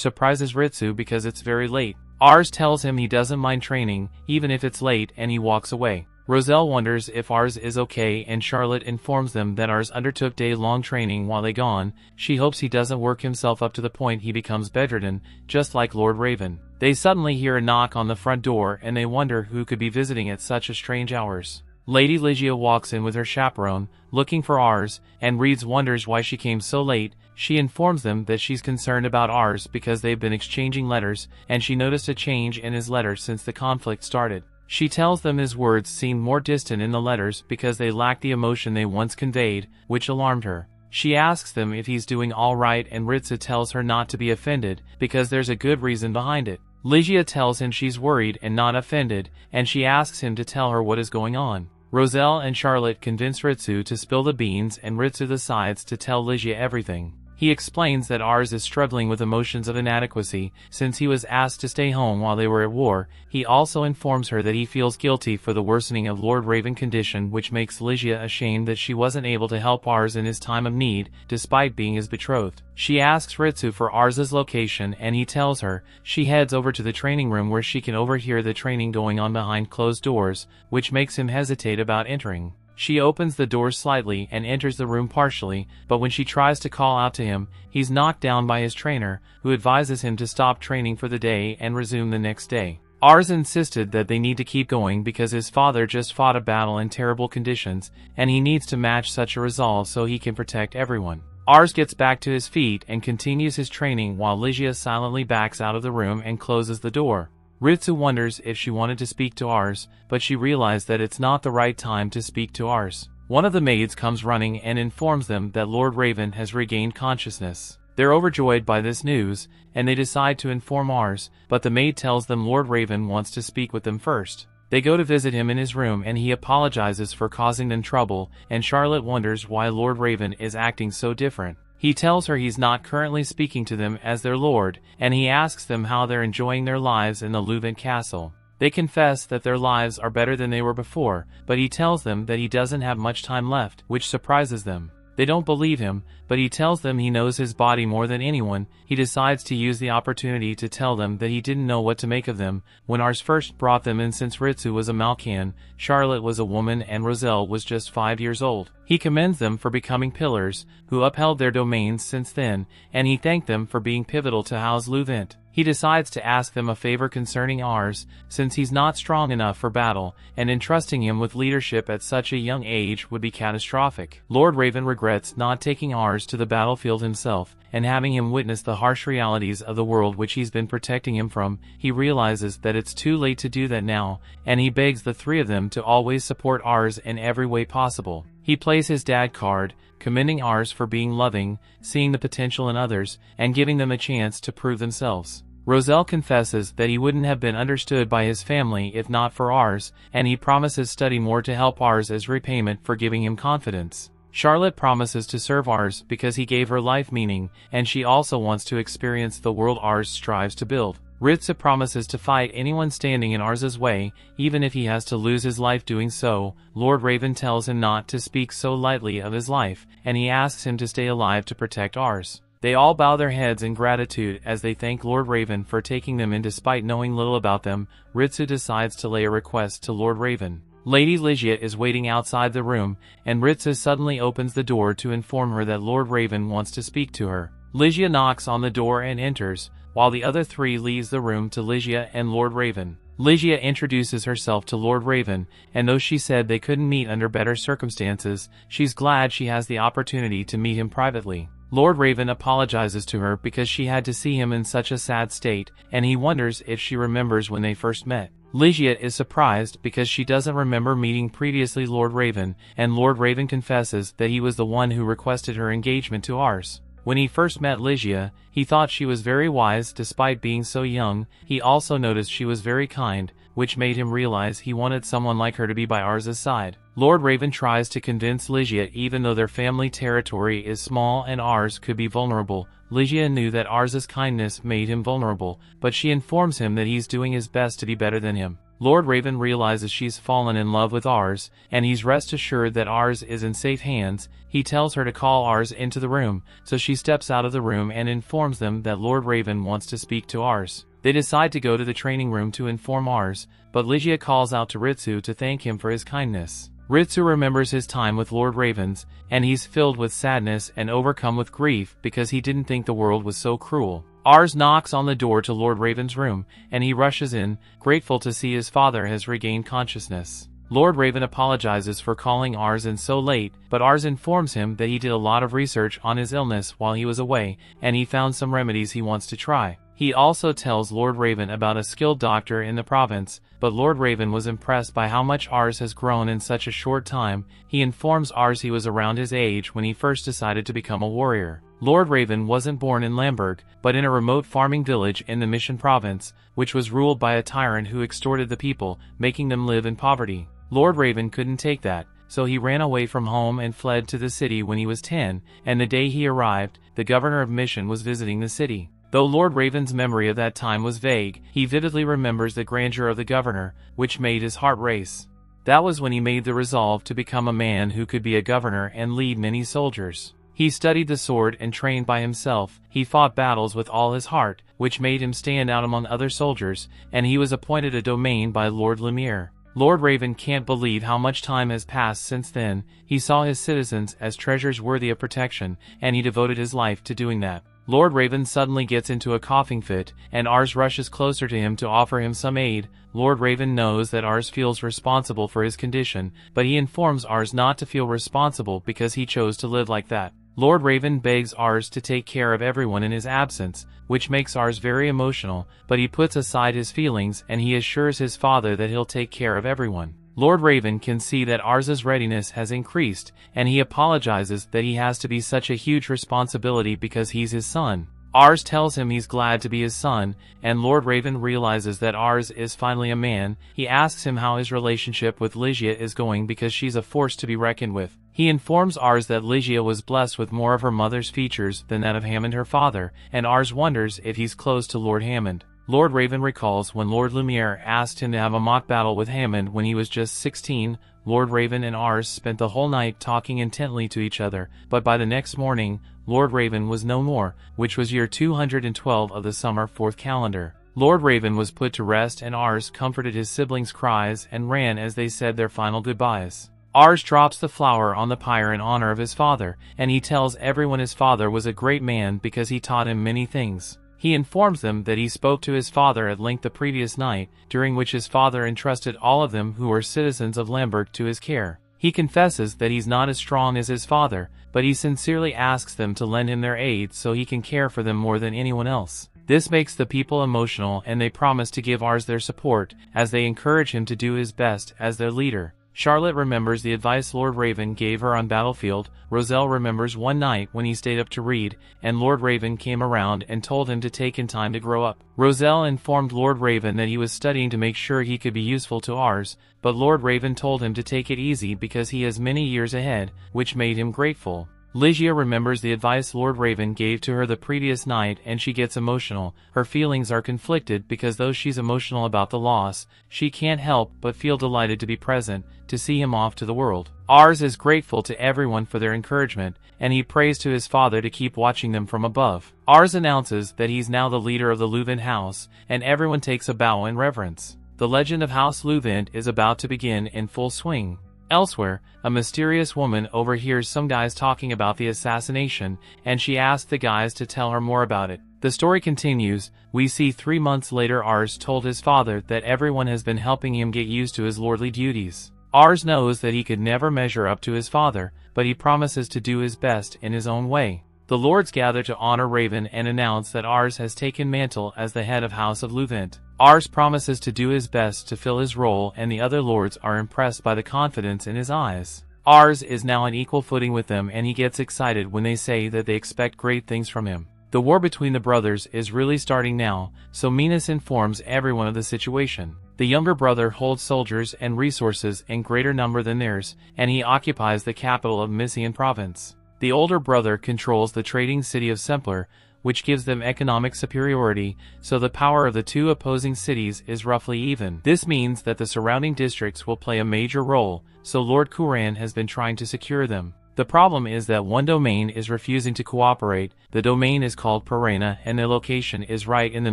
surprises Ritsu because it's very late. Ars tells him he doesn't mind training, even if it's late, and he walks away. Roselle wonders if Ars is okay, and Charlotte informs them that Ars undertook day-long training while they gone. She hopes he doesn't work himself up to the point he becomes bedridden, just like Lord Raven. They suddenly hear a knock on the front door and they wonder who could be visiting at such a strange hours. Lady Ligia walks in with her chaperone, looking for Ars, and Reeds wonders why she came so late. She informs them that she's concerned about Ars because they've been exchanging letters, and she noticed a change in his letters since the conflict started. She tells them his words seemed more distant in the letters because they lacked the emotion they once conveyed, which alarmed her. She asks them if he's doing all right, and Ritsu tells her not to be offended because there's a good reason behind it. Ligia tells him she's worried and not offended, and she asks him to tell her what is going on. Roselle and Charlotte convince Ritsu to spill the beans, and Ritsu decides to tell Ligia everything. He explains that Ars is struggling with emotions of inadequacy since he was asked to stay home while they were at war. He also informs her that he feels guilty for the worsening of Lord Raven's condition, which makes Ligia ashamed that she wasn't able to help Ars in his time of need, despite being his betrothed. She asks Ritsu for Ars's location and he tells her. She heads over to the training room where she can overhear the training going on behind closed doors, which makes him hesitate about entering. She opens the door slightly and enters the room partially, but when she tries to call out to him, he's knocked down by his trainer, who advises him to stop training for the day and resume the next day. Ars insisted that they need to keep going because his father just fought a battle in terrible conditions, and he needs to match such a resolve so he can protect everyone. Ars gets back to his feet and continues his training while Ligia silently backs out of the room and closes the door. Ritsu wonders if she wanted to speak to Ars, but she realized that it's not the right time to speak to Ars. One of the maids comes running and informs them that Lord Raven has regained consciousness. They're overjoyed by this news, and they decide to inform Ars, but the maid tells them Lord Raven wants to speak with them first. They go to visit him in his room and he apologizes for causing them trouble, and Charlotte wonders why Lord Raven is acting so different. He tells her he's not currently speaking to them as their lord, and he asks them how they're enjoying their lives in the Louvent castle. They confess that their lives are better than they were before, but he tells them that he doesn't have much time left, which surprises them. They don't believe him, but he tells them he knows his body more than anyone. He decides to use the opportunity to tell them that he didn't know what to make of them when Ars first brought them in, since Ritsu was a Malcan, Charlotte was a woman, and Roselle was just 5 years old. He commends them for becoming pillars, who upheld their domains since then, and he thanked them for being pivotal to Ars Louvent. He decides to ask them a favor concerning Ars, since he's not strong enough for battle, and entrusting him with leadership at such a young age would be catastrophic. Lord Raven regrets not taking Ars to the battlefield himself, and having him witness the harsh realities of the world which he's been protecting him from. He realizes that it's too late to do that now, and he begs the three of them to always support Ars in every way possible. He plays his dad card, commending Ars for being loving, seeing the potential in others, and giving them a chance to prove themselves. Roselle confesses that he wouldn't have been understood by his family if not for Ars, and he promises study more to help Ars as repayment for giving him confidence. Charlotte promises to serve Ars because he gave her life meaning, and she also wants to experience the world Ars strives to build. Ritsu promises to fight anyone standing in Ars's way, even if he has to lose his life doing so. Lord Raven tells him not to speak so lightly of his life, and he asks him to stay alive to protect Ars. They all bow their heads in gratitude as they thank Lord Raven for taking them in despite knowing little about them. Ritsu decides to lay a request to Lord Raven. Lady Ligia is waiting outside the room, and Ritsu suddenly opens the door to inform her that Lord Raven wants to speak to her. Ligia knocks on the door and enters, while the other three leaves the room to Ligia and Lord Raven. Ligia introduces herself to Lord Raven, and though she said they couldn't meet under better circumstances, she's glad she has the opportunity to meet him privately. Lord Raven apologizes to her because she had to see him in such a sad state, and he wonders if she remembers when they first met. Ligia is surprised because she doesn't remember meeting previously Lord Raven, and Lord Raven confesses that he was the one who requested her engagement to Ars. When he first met Ligia, he thought she was very wise despite being so young. He also noticed she was very kind, which made him realize he wanted someone like her to be by Ars's side. Lord Raven tries to convince Ligia even though their family territory is small and Ars could be vulnerable. Ligia knew that Ars's kindness made him vulnerable, but she informs him that he's doing his best to be better than him. Lord Raven realizes she's fallen in love with Ars, and he's rest assured that Ars is in safe hands. He tells her to call Ars into the room, so she steps out of the room and informs them that Lord Raven wants to speak to Ars. They decide to go to the training room to inform Ars, but Ligia calls out to Ritsu to thank him for his kindness. Ritsu remembers his time with Lord Ravens, and he's filled with sadness and overcome with grief because he didn't think the world was so cruel. Ars knocks on the door to Lord Raven's room, and he rushes in, grateful to see his father has regained consciousness. Lord Raven apologizes for calling Ars in so late, but Ars informs him that he did a lot of research on his illness while he was away, and he found some remedies he wants to try. He also tells Lord Raven about a skilled doctor in the province, but Lord Raven was impressed by how much Ars has grown in such a short time. He informs Ars he was around his age when he first decided to become a warrior. Lord Raven wasn't born in Lamberg, but in a remote farming village in the Mission province, which was ruled by a tyrant who extorted the people, making them live in poverty. Lord Raven couldn't take that, so he ran away from home and fled to the city when he was 10, and the day he arrived, the governor of Mission was visiting the city. Though Lord Raven's memory of that time was vague, he vividly remembers the grandeur of the governor, which made his heart race. That was when he made the resolve to become a man who could be a governor and lead many soldiers. He studied the sword and trained by himself. He fought battles with all his heart, which made him stand out among other soldiers, and he was appointed a domain by Lord Lumiere. Lord Raven can't believe how much time has passed since then. He saw his citizens as treasures worthy of protection, and he devoted his life to doing that. Lord Raven suddenly gets into a coughing fit, and Ars rushes closer to him to offer him some aid. Lord Raven knows that Ars feels responsible for his condition, but he informs Ars not to feel responsible because he chose to live like that. Lord Raven begs Ars to take care of everyone in his absence, which makes Ars very emotional, but he puts aside his feelings and he assures his father that he'll take care of everyone. Lord Raven can see that Ars's readiness has increased, and he apologizes that he has to be such a huge responsibility because he's his son. Ars tells him he's glad to be his son, and Lord Raven realizes that Ars is finally a man. He asks him how his relationship with Ligia is going because she's a force to be reckoned with. He informs Ars that Ligia was blessed with more of her mother's features than that of Hammond her father, and Ars wonders if he's close to Lord Hammond. Lord Raven recalls when Lord Lumiere asked him to have a mock battle with Hammond when he was just 16. Lord Raven and Ars spent the whole night talking intently to each other, but by the next morning, Lord Raven was no more, which was year 212 of the summer 4th calendar. Lord Raven was put to rest and Ars comforted his siblings' cries and ran as they said their final goodbyes. Ars drops the flower on the pyre in honor of his father, and he tells everyone his father was a great man because he taught him many things. He informs them that he spoke to his father at length the previous night, during which his father entrusted all of them who were citizens of Lamberg to his care. He confesses that he's not as strong as his father, but he sincerely asks them to lend him their aid so he can care for them more than anyone else. This makes the people emotional and they promise to give Ars their support, as they encourage him to do his best as their leader. Charlotte remembers the advice Lord Raven gave her on battlefield. Roselle remembers one night when he stayed up to read, and Lord Raven came around and told him to take in time to grow up. Roselle informed Lord Raven that he was studying to make sure he could be useful to Ars, but Lord Raven told him to take it easy because he has many years ahead, which made him grateful. Ligia remembers the advice Lord Raven gave to her the previous night and she gets emotional. Her feelings are conflicted because though she's emotional about the loss, she can't help but feel delighted to be present, to see him off to the world. Ars is grateful to everyone for their encouragement, and he prays to his father to keep watching them from above. Ars announces that he's now the leader of the Louvent house, and everyone takes a bow in reverence. The legend of House Louvent is about to begin in full swing. Elsewhere, a mysterious woman overhears some guys talking about the assassination, and she asks the guys to tell her more about it. The story continues. We see 3 months later Ars told his father that everyone has been helping him get used to his lordly duties. Ars knows that he could never measure up to his father, but he promises to do his best in his own way. The lords gather to honor Raven and announce that Ars has taken mantle as the head of House of Louvent. Ars promises to do his best to fill his role, and the other lords are impressed by the confidence in his eyes. Ars is now on equal footing with them, and he gets excited when they say that they expect great things from him. The war between the brothers is really starting now, so Minas informs everyone of the situation. The younger brother holds soldiers and resources in greater number than theirs, and he occupies the capital of Mysian province. The older brother controls the trading city of Sempler, which gives them economic superiority, so the power of the two opposing cities is roughly even. This means that the surrounding districts will play a major role, so Lord Kuran has been trying to secure them. The problem is that one domain is refusing to cooperate. The domain is called Parena, and their location is right in the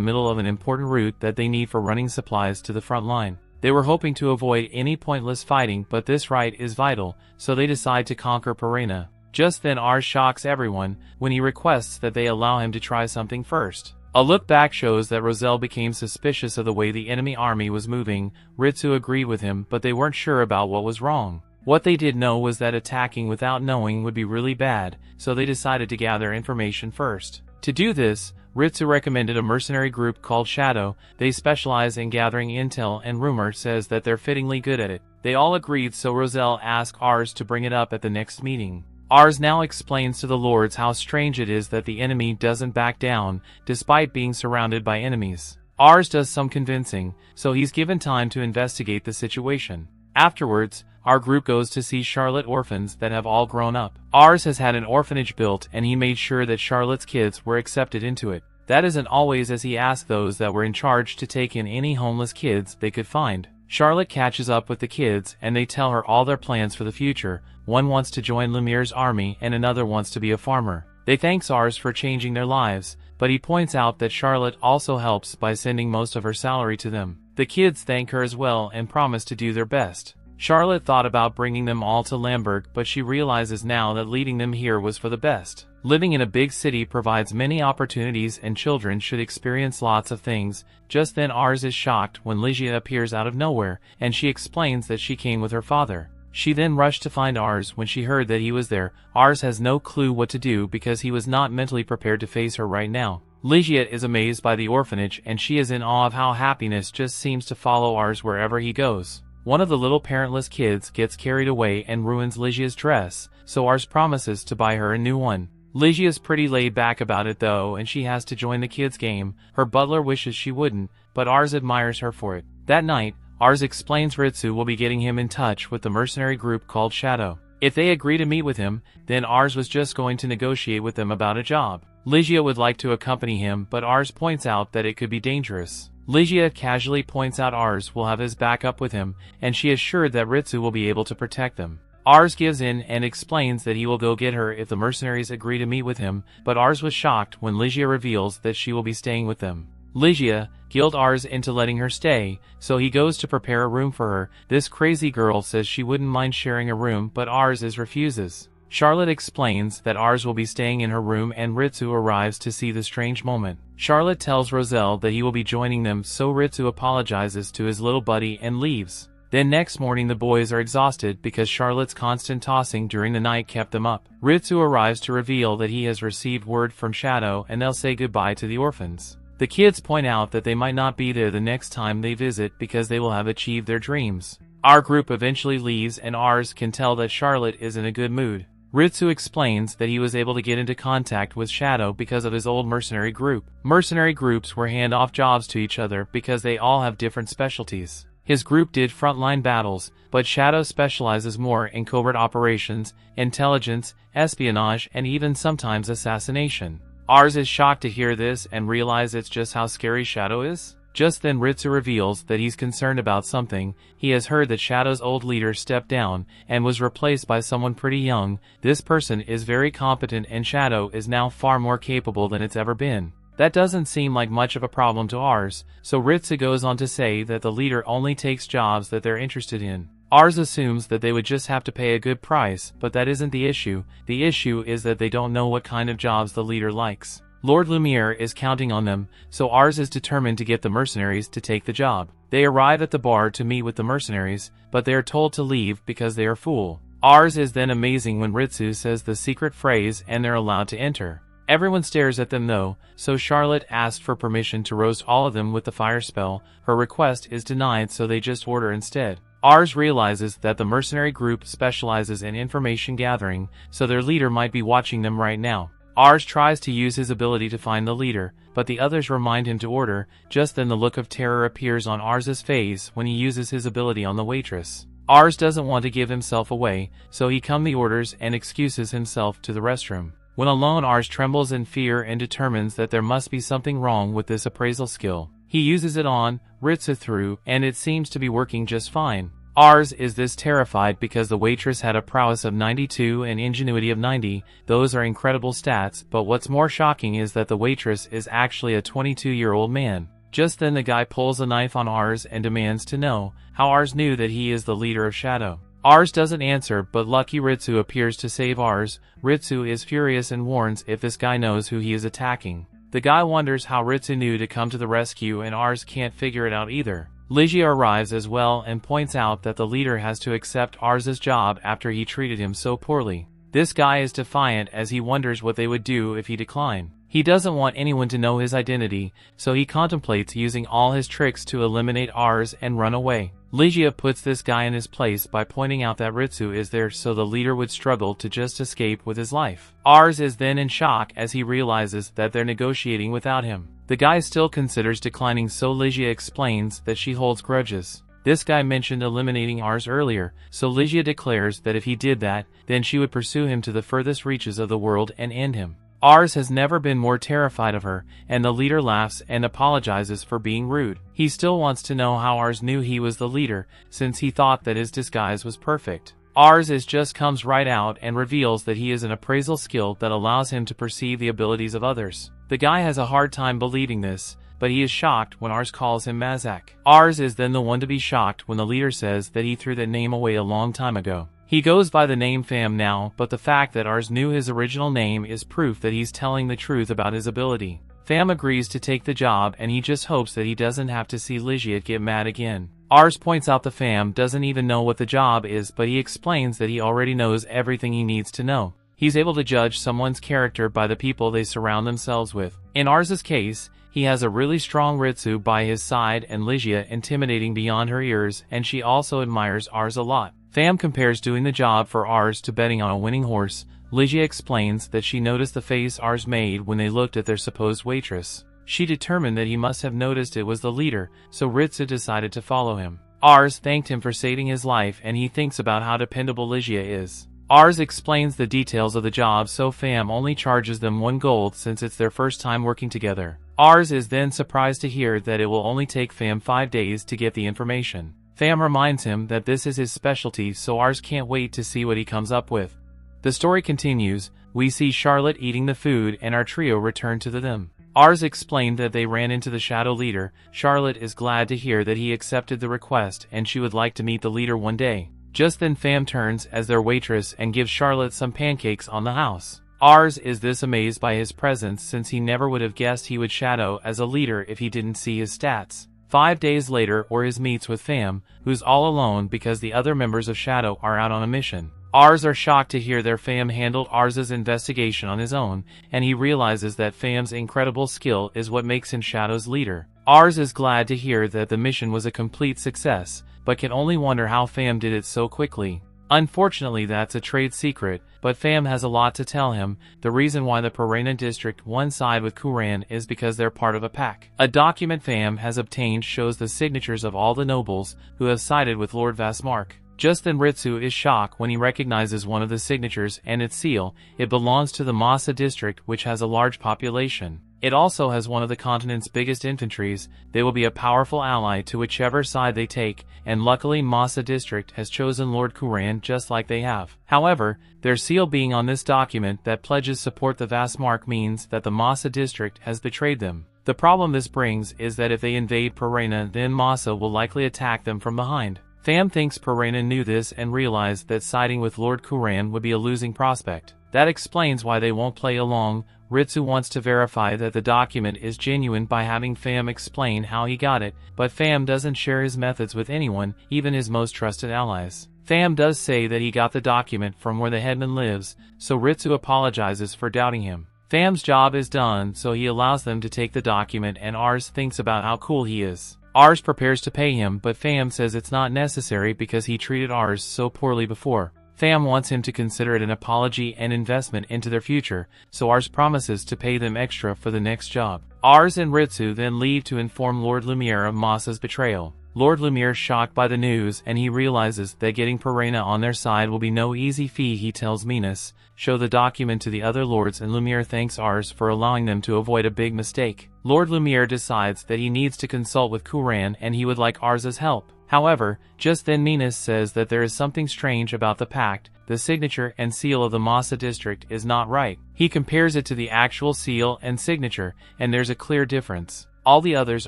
middle of an important route that they need for running supplies to the front line. They were hoping to avoid any pointless fighting, but this right is vital, so they decide to conquer Parena. Just then Ars shocks everyone when he requests that they allow him to try something first. A look back shows that Roselle became suspicious of the way the enemy army was moving. Ritsu agreed with him, but they weren't sure about what was wrong. What they did know was that attacking without knowing would be really bad, so they decided to gather information first. To do this, Ritsu recommended a mercenary group called Shadow. They specialize in gathering intel, and rumor says that they're fittingly good at it. They all agreed, so Roselle asked Ars to bring it up at the next meeting. Ars now explains to the lords how strange it is that the enemy doesn't back down, despite being surrounded by enemies. Ars does some convincing, so he's given time to investigate the situation. Afterwards, our group goes to see Charlotte orphans that have all grown up. Ars has had an orphanage built, and he made sure that Charlotte's kids were accepted into it. That isn't always, as he asked those that were in charge to take in any homeless kids they could find. Charlotte catches up with the kids, and they tell her all their plans for the future. One wants to join Lumière's army, and another wants to be a farmer. They thank Ars for changing their lives, but he points out that Charlotte also helps by sending most of her salary to them. The kids thank her as well and promise to do their best. Charlotte thought about bringing them all to Lamberg, but she realizes now that leading them here was for the best. Living in a big city provides many opportunities, and children should experience lots of things. Just then Ars is shocked when Ligia appears out of nowhere, and she explains that she came with her father. She then rushed to find Ars when she heard that he was there. Ars has no clue what to do because he was not mentally prepared to face her right now. Ligia is amazed by the orphanage, and she is in awe of how happiness just seems to follow Ars wherever he goes. One of the little parentless kids gets carried away and ruins Ligia's dress, so Ars promises to buy her a new one. Ligia's pretty laid back about it though, and she has to join the kids' game. Her butler wishes she wouldn't, but Ars admires her for it. That night, Ars explains Ritsu will be getting him in touch with the mercenary group called Shadow. If they agree to meet with him, then Ars was just going to negotiate with them about a job. Ligia would like to accompany him, but Ars points out that it could be dangerous. Ligia casually points out Ars will have his back up with him, and she is sure that Ritsu will be able to protect them. Ars gives in and explains that he will go get her if the mercenaries agree to meet with him, but Ars was shocked when Ligia reveals that she will be staying with them. Ligia guiled Ars into letting her stay, so he goes to prepare a room for her. This crazy girl says she wouldn't mind sharing a room, but Ars refuses. Charlotte explains that Ars will be staying in her room, and Ritsu arrives to see the strange moment. Charlotte tells Roselle that he will be joining them, so Ritsu apologizes to his little buddy and leaves. Then next morning the boys are exhausted because Charlotte's constant tossing during the night kept them up. Ritsu arrives to reveal that he has received word from Shadow, and they'll say goodbye to the orphans. The kids point out that they might not be there the next time they visit because they will have achieved their dreams. Our group eventually leaves, and Ars can tell that Charlotte is in a good mood. Ritsu explains that he was able to get into contact with Shadow because of his old mercenary group. Mercenary groups were hand-off jobs to each other because they all have different specialties. His group did frontline battles, but Shadow specializes more in covert operations, intelligence, espionage, and even sometimes assassination. Ars is shocked to hear this and realize it's just how scary Shadow is. Just then Ritsu reveals that he's concerned about something. He has heard that Shadow's old leader stepped down and was replaced by someone pretty young. This person is very competent, and Shadow is now far more capable than it's ever been. That doesn't seem like much of a problem to Ars, so Ritsu goes on to say that the leader only takes jobs that they're interested in. Ars assumes that they would just have to pay a good price, but that isn't the issue. The issue is that they don't know what kind of jobs the leader likes. Lord Lumiere is counting on them, so Ars is determined to get the mercenaries to take the job. They arrive at the bar to meet with the mercenaries, but they are told to leave because they are full. Ars is then amazing when Ritsu says the secret phrase and they're allowed to enter. Everyone stares at them though, so Charlotte asked for permission to roast all of them with the fire spell. Her request is denied, so they just order instead. Ars realizes that the mercenary group specializes in information gathering, so their leader might be watching them right now. Ars tries to use his ability to find the leader, but the others remind him to order. Just then the look of terror appears on Ars's face when he uses his ability on the waitress. Ars doesn't want to give himself away, so he comes the orders and excuses himself to the restroom. When alone, Ars trembles in fear and determines that there must be something wrong with this appraisal skill. He uses it on Ritsu through, and it seems to be working just fine. Ars is this terrified because the waitress had a prowess of 92 and ingenuity of 90. Those are incredible stats, but what's more shocking is that the waitress is actually a 22-year-old man. Just then the guy pulls a knife on Ars and demands to know how Ars knew that he is the leader of Shadow. Ars doesn't answer, but lucky Ritsu appears to save Ars. Ritsu is furious and warns if this guy knows who he is attacking. The guy wonders how Ritsu knew to come to the rescue, and Ars can't figure it out either. Ligia arrives as well and points out that the leader has to accept Ars's job after he treated him so poorly. This guy is defiant as he wonders what they would do if he declined. He doesn't want anyone to know his identity, so he contemplates using all his tricks to eliminate Ars and run away. Ligia puts this guy in his place by pointing out that Ritsu is there so the leader would struggle to just escape with his life. Ars is then in shock as he realizes that they're negotiating without him. The guy still considers declining, so Ligia explains that she holds grudges. This guy mentioned eliminating Ars earlier, so Ligia declares that if he did that, then she would pursue him to the furthest reaches of the world and end him. Ars has never been more terrified of her, and the leader laughs and apologizes for being rude. He still wants to know how Ars knew he was the leader, since he thought that his disguise was perfect. Ars just comes right out and reveals that he is an appraisal skill that allows him to perceive the abilities of others. The guy has a hard time believing this, but he is shocked when Ars calls him Mazak. Ars is then the one to be shocked when the leader says that he threw that name away a long time ago. He goes by the name Pham now, but the fact that Ars knew his original name is proof that he's telling the truth about his ability. Pham agrees to take the job, and he just hopes that he doesn't have to see Ligia get mad again. Ars points out that Pham doesn't even know what the job is, but he explains that he already knows everything he needs to know. He's able to judge someone's character by the people they surround themselves with. In Ars's case, he has a really strong Ritsu by his side and Ligia intimidating beyond her ears, and she also admires Ars a lot. Pham compares doing the job for Ars to betting on a winning horse. Ligia explains that she noticed the face Ars made when they looked at their supposed waitress. She determined that he must have noticed it was the leader, so Ritsu decided to follow him. Ars thanked him for saving his life, and he thinks about how dependable Ligia is. Ars explains the details of the job, so Pham only charges them 1 gold since it's their first time working together. Ars is then surprised to hear that it will only take Pham 5 days to get the information. Pham reminds him that this is his specialty, so Ars can't wait to see what he comes up with. The story continues. We see Charlotte eating the food and our trio return to them. Ars explained that they ran into the shadow leader. Charlotte is glad to hear that he accepted the request and she would like to meet the leader one day. Just then Pham turns as their waitress and gives Charlotte some pancakes on the house. Ars is this amazed by his presence since he never would have guessed he would shadow as a leader if he didn't see his stats. 5 days later, Ars meets with Pham, who's all alone because the other members of Shadow are out on a mission. Ars are shocked to hear that Pham handled Ars's investigation on his own, and he realizes that Pham's incredible skill is what makes him Shadow's leader. Ars is glad to hear that the mission was a complete success, but can only wonder how Pham did it so quickly. Unfortunately, that's a trade secret, but Pham has a lot to tell him. The reason why the Perena district won side with Kuran is because they're part of a pack. A document Pham has obtained shows the signatures of all the nobles who have sided with Lord Vasmark. Just then Ritsu is shocked when he recognizes one of the signatures and its seal. It belongs to the Masa district, which has a large population. It also has one of the continent's biggest infantries. They will be a powerful ally to whichever side they take, and luckily Masa district has chosen Lord Kuran just like they have. However, their seal being on this document that pledges support the Vasmark means that the Masa district has betrayed them. The problem this brings is that if they invade Perena, then Masa will likely attack them from behind. Pham thinks Perena knew this and realized that siding with Lord Kuran would be a losing prospect. That explains why they won't play along. Ritsu wants to verify that the document is genuine by having Pham explain how he got it, but Pham doesn't share his methods with anyone, even his most trusted allies. Pham does say that he got the document from where the headman lives, so Ritsu apologizes for doubting him. Pham's job is done, so he allows them to take the document, and Ars thinks about how cool he is. Ars prepares to pay him, but Pham says it's not necessary because he treated Ars so poorly before. Pham wants him to consider it an apology and investment into their future, so Ars promises to pay them extra for the next job. Ars and Ritsu then leave to inform Lord Lumiere of Masa's betrayal. Lord Lumiere is shocked by the news, and he realizes that getting Perena on their side will be no easy feat. He tells Minas, show the document to the other lords, and Lumiere thanks Ars for allowing them to avoid a big mistake. Lord Lumiere decides that he needs to consult with Kuran and he would like Ars's help. However, just then Minas says that there is something strange about the pact. The signature and seal of the Masa district is not right. He compares it to the actual seal and signature, and there's a clear difference. All the others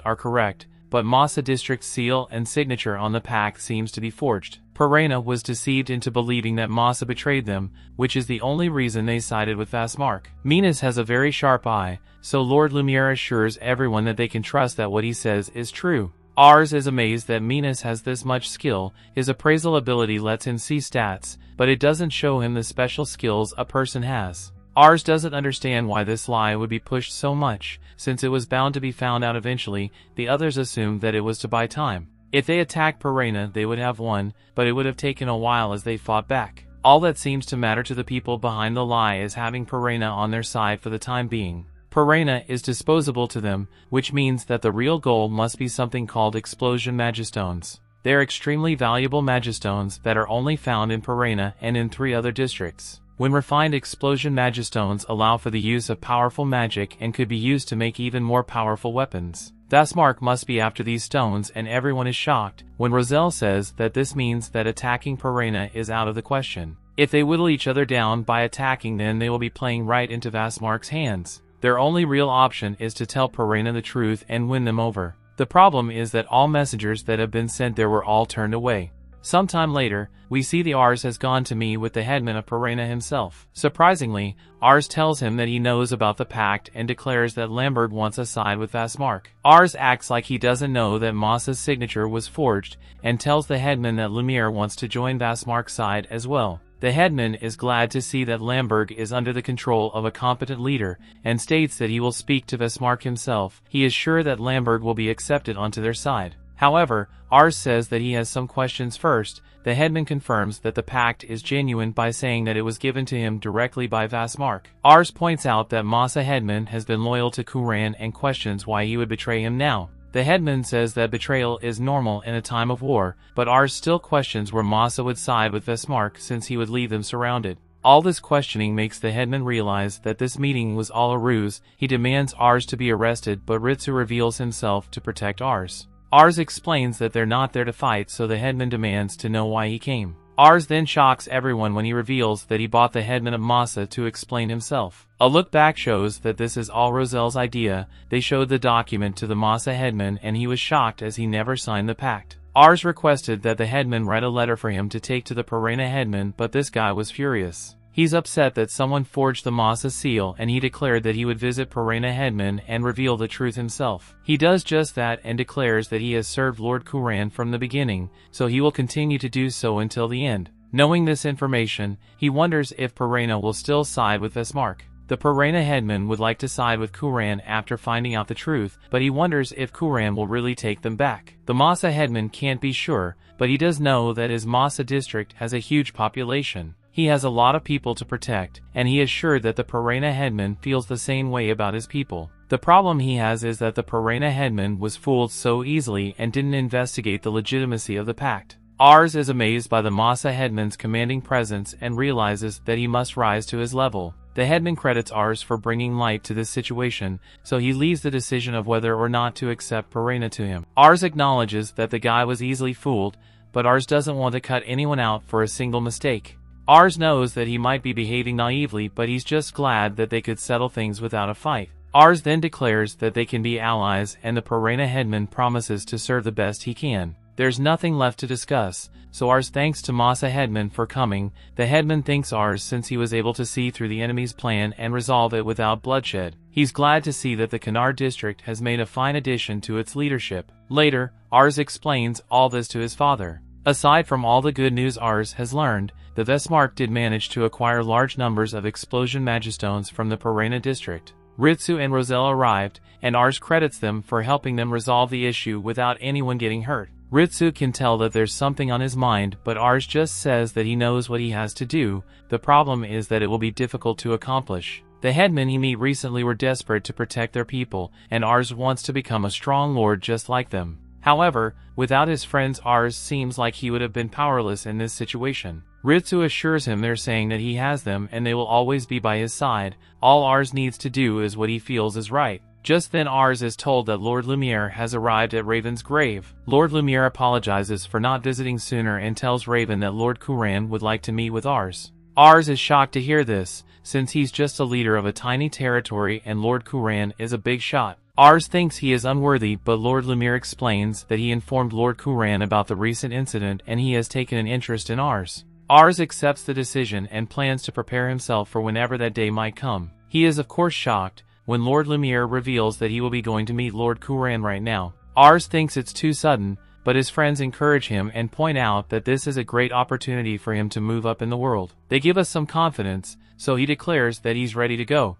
are correct, but Masa district's seal and signature on the pact seems to be forged. Perena was deceived into believing that Masa betrayed them, which is the only reason they sided with Vastmark. Minas has a very sharp eye, so Lord Lumiere assures everyone that they can trust that what he says is true. Ars is amazed that Minas has this much skill. His appraisal ability lets him see stats, but it doesn't show him the special skills a person has. Ars doesn't understand why this lie would be pushed so much, since it was bound to be found out eventually. The others assumed that it was to buy time. If they attacked Perena, they would have won, but it would have taken a while as they fought back. All that seems to matter to the people behind the lie is having Perena on their side for the time being. Perena is disposable to them, which means that the real goal must be something called explosion magistones. They're extremely valuable magistones that are only found in Perena and in 3 other districts. When refined, explosion magistones allow for the use of powerful magic and could be used to make even more powerful weapons. Vastmark must be after these stones, and everyone is shocked when Roselle says that this means that attacking Perena is out of the question. If they whittle each other down by attacking, then they will be playing right into Vastmark's hands. Their only real option is to tell Perena the truth and win them over. The problem is that all messengers that have been sent there were all turned away. Sometime later, we see the Ars has gone to meet with the headman of Perena himself. Surprisingly, Ars tells him that he knows about the pact and declares that Lamberg wants a side with Vastmark. Ars acts like he doesn't know that Masa's signature was forged, and tells the headman that Lumiere wants to join Vastmark's side as well. The headman is glad to see that Lamberg is under the control of a competent leader, and states that he will speak to Vastmark himself. He is sure that Lamberg will be accepted onto their side. However, Ars says that he has some questions first. The headman confirms that the pact is genuine by saying that it was given to him directly by Vastmark. Ars points out that Masa headman has been loyal to Kuran and questions why he would betray him now. The headman says that betrayal is normal in a time of war, but Ars still questions where Masa would side with Vastmark since he would leave them surrounded. All this questioning makes the headman realize that this meeting was all a ruse. He demands Ars to be arrested, but Ritsu reveals himself to protect Ars. Ars explains that they're not there to fight, so the headman demands to know why he came. Ars then shocks everyone when he reveals that he bought the headman of Masa to explain himself. A look back shows that this is all Roselle's idea. They showed the document to the Masa headman and he was shocked as he never signed the pact. Ars requested that the headman write a letter for him to take to the Perena headman, but this guy was furious. He's upset that someone forged the Masa seal, and he declared that he would visit Perena headman and reveal the truth himself. He does just that and declares that he has served Lord Kuran from the beginning, so he will continue to do so until the end. Knowing this information, he wonders if Perena will still side with Vastmark. The Perena headman would like to side with Kuran after finding out the truth, but he wonders if Kuran will really take them back. The Masa headman can't be sure, but he does know that his Masa district has a huge population. He has a lot of people to protect, and he is sure that the Perena headman feels the same way about his people. The problem he has is that the Perena headman was fooled so easily and didn't investigate the legitimacy of the pact. Ars is amazed by the Masa headman's commanding presence and realizes that he must rise to his level. The headman credits Ars for bringing light to this situation, so he leaves the decision of whether or not to accept Perena to him. Ars acknowledges that the guy was easily fooled, but Ars doesn't want to cut anyone out for a single mistake. Ars knows that he might be behaving naively, but he's just glad that they could settle things without a fight. Ars then declares that they can be allies, and the Perena headman promises to serve the best he can. There's nothing left to discuss, so Ars thanks Tomasa Headman for coming. The Headman thanks Ars since he was able to see through the enemy's plan and resolve it without bloodshed. He's glad to see that the Canard district has made a fine addition to its leadership. Later, Ars explains all this to his father. Aside from all the good news Ars has learned, the Vestmark did manage to acquire large numbers of explosion magistones from the Perena district. Ritsu and Roselle arrived, and Ars credits them for helping them resolve the issue without anyone getting hurt. Ritsu can tell that there's something on his mind, but Ars just says that he knows what he has to do. The problem is that it will be difficult to accomplish. The headmen he met recently were desperate to protect their people, and Ars wants to become a strong lord just like them. However, without his friends, Ars seems like he would have been powerless in this situation. Ritsu assures him they're saying that he has them and they will always be by his side. All Ars needs to do is what he feels is right. Just then Ars is told that Lord Lumiere has arrived at Raven's grave. Lord Lumiere apologizes for not visiting sooner and tells Raven that Lord Kuran would like to meet with Ars. Ars is shocked to hear this, since he's just a leader of a tiny territory and Lord Kuran is a big shot. Ars thinks he is unworthy, but Lord Lumiere explains that he informed Lord Kuran about the recent incident and he has taken an interest in Ars. Ars accepts the decision and plans to prepare himself for whenever that day might come. He is of course shocked when Lord Lumiere reveals that he will be going to meet Lord Kuran right now. Ars thinks it's too sudden, but his friends encourage him and point out that this is a great opportunity for him to move up in the world. They give us some confidence, so he declares that he's ready to go.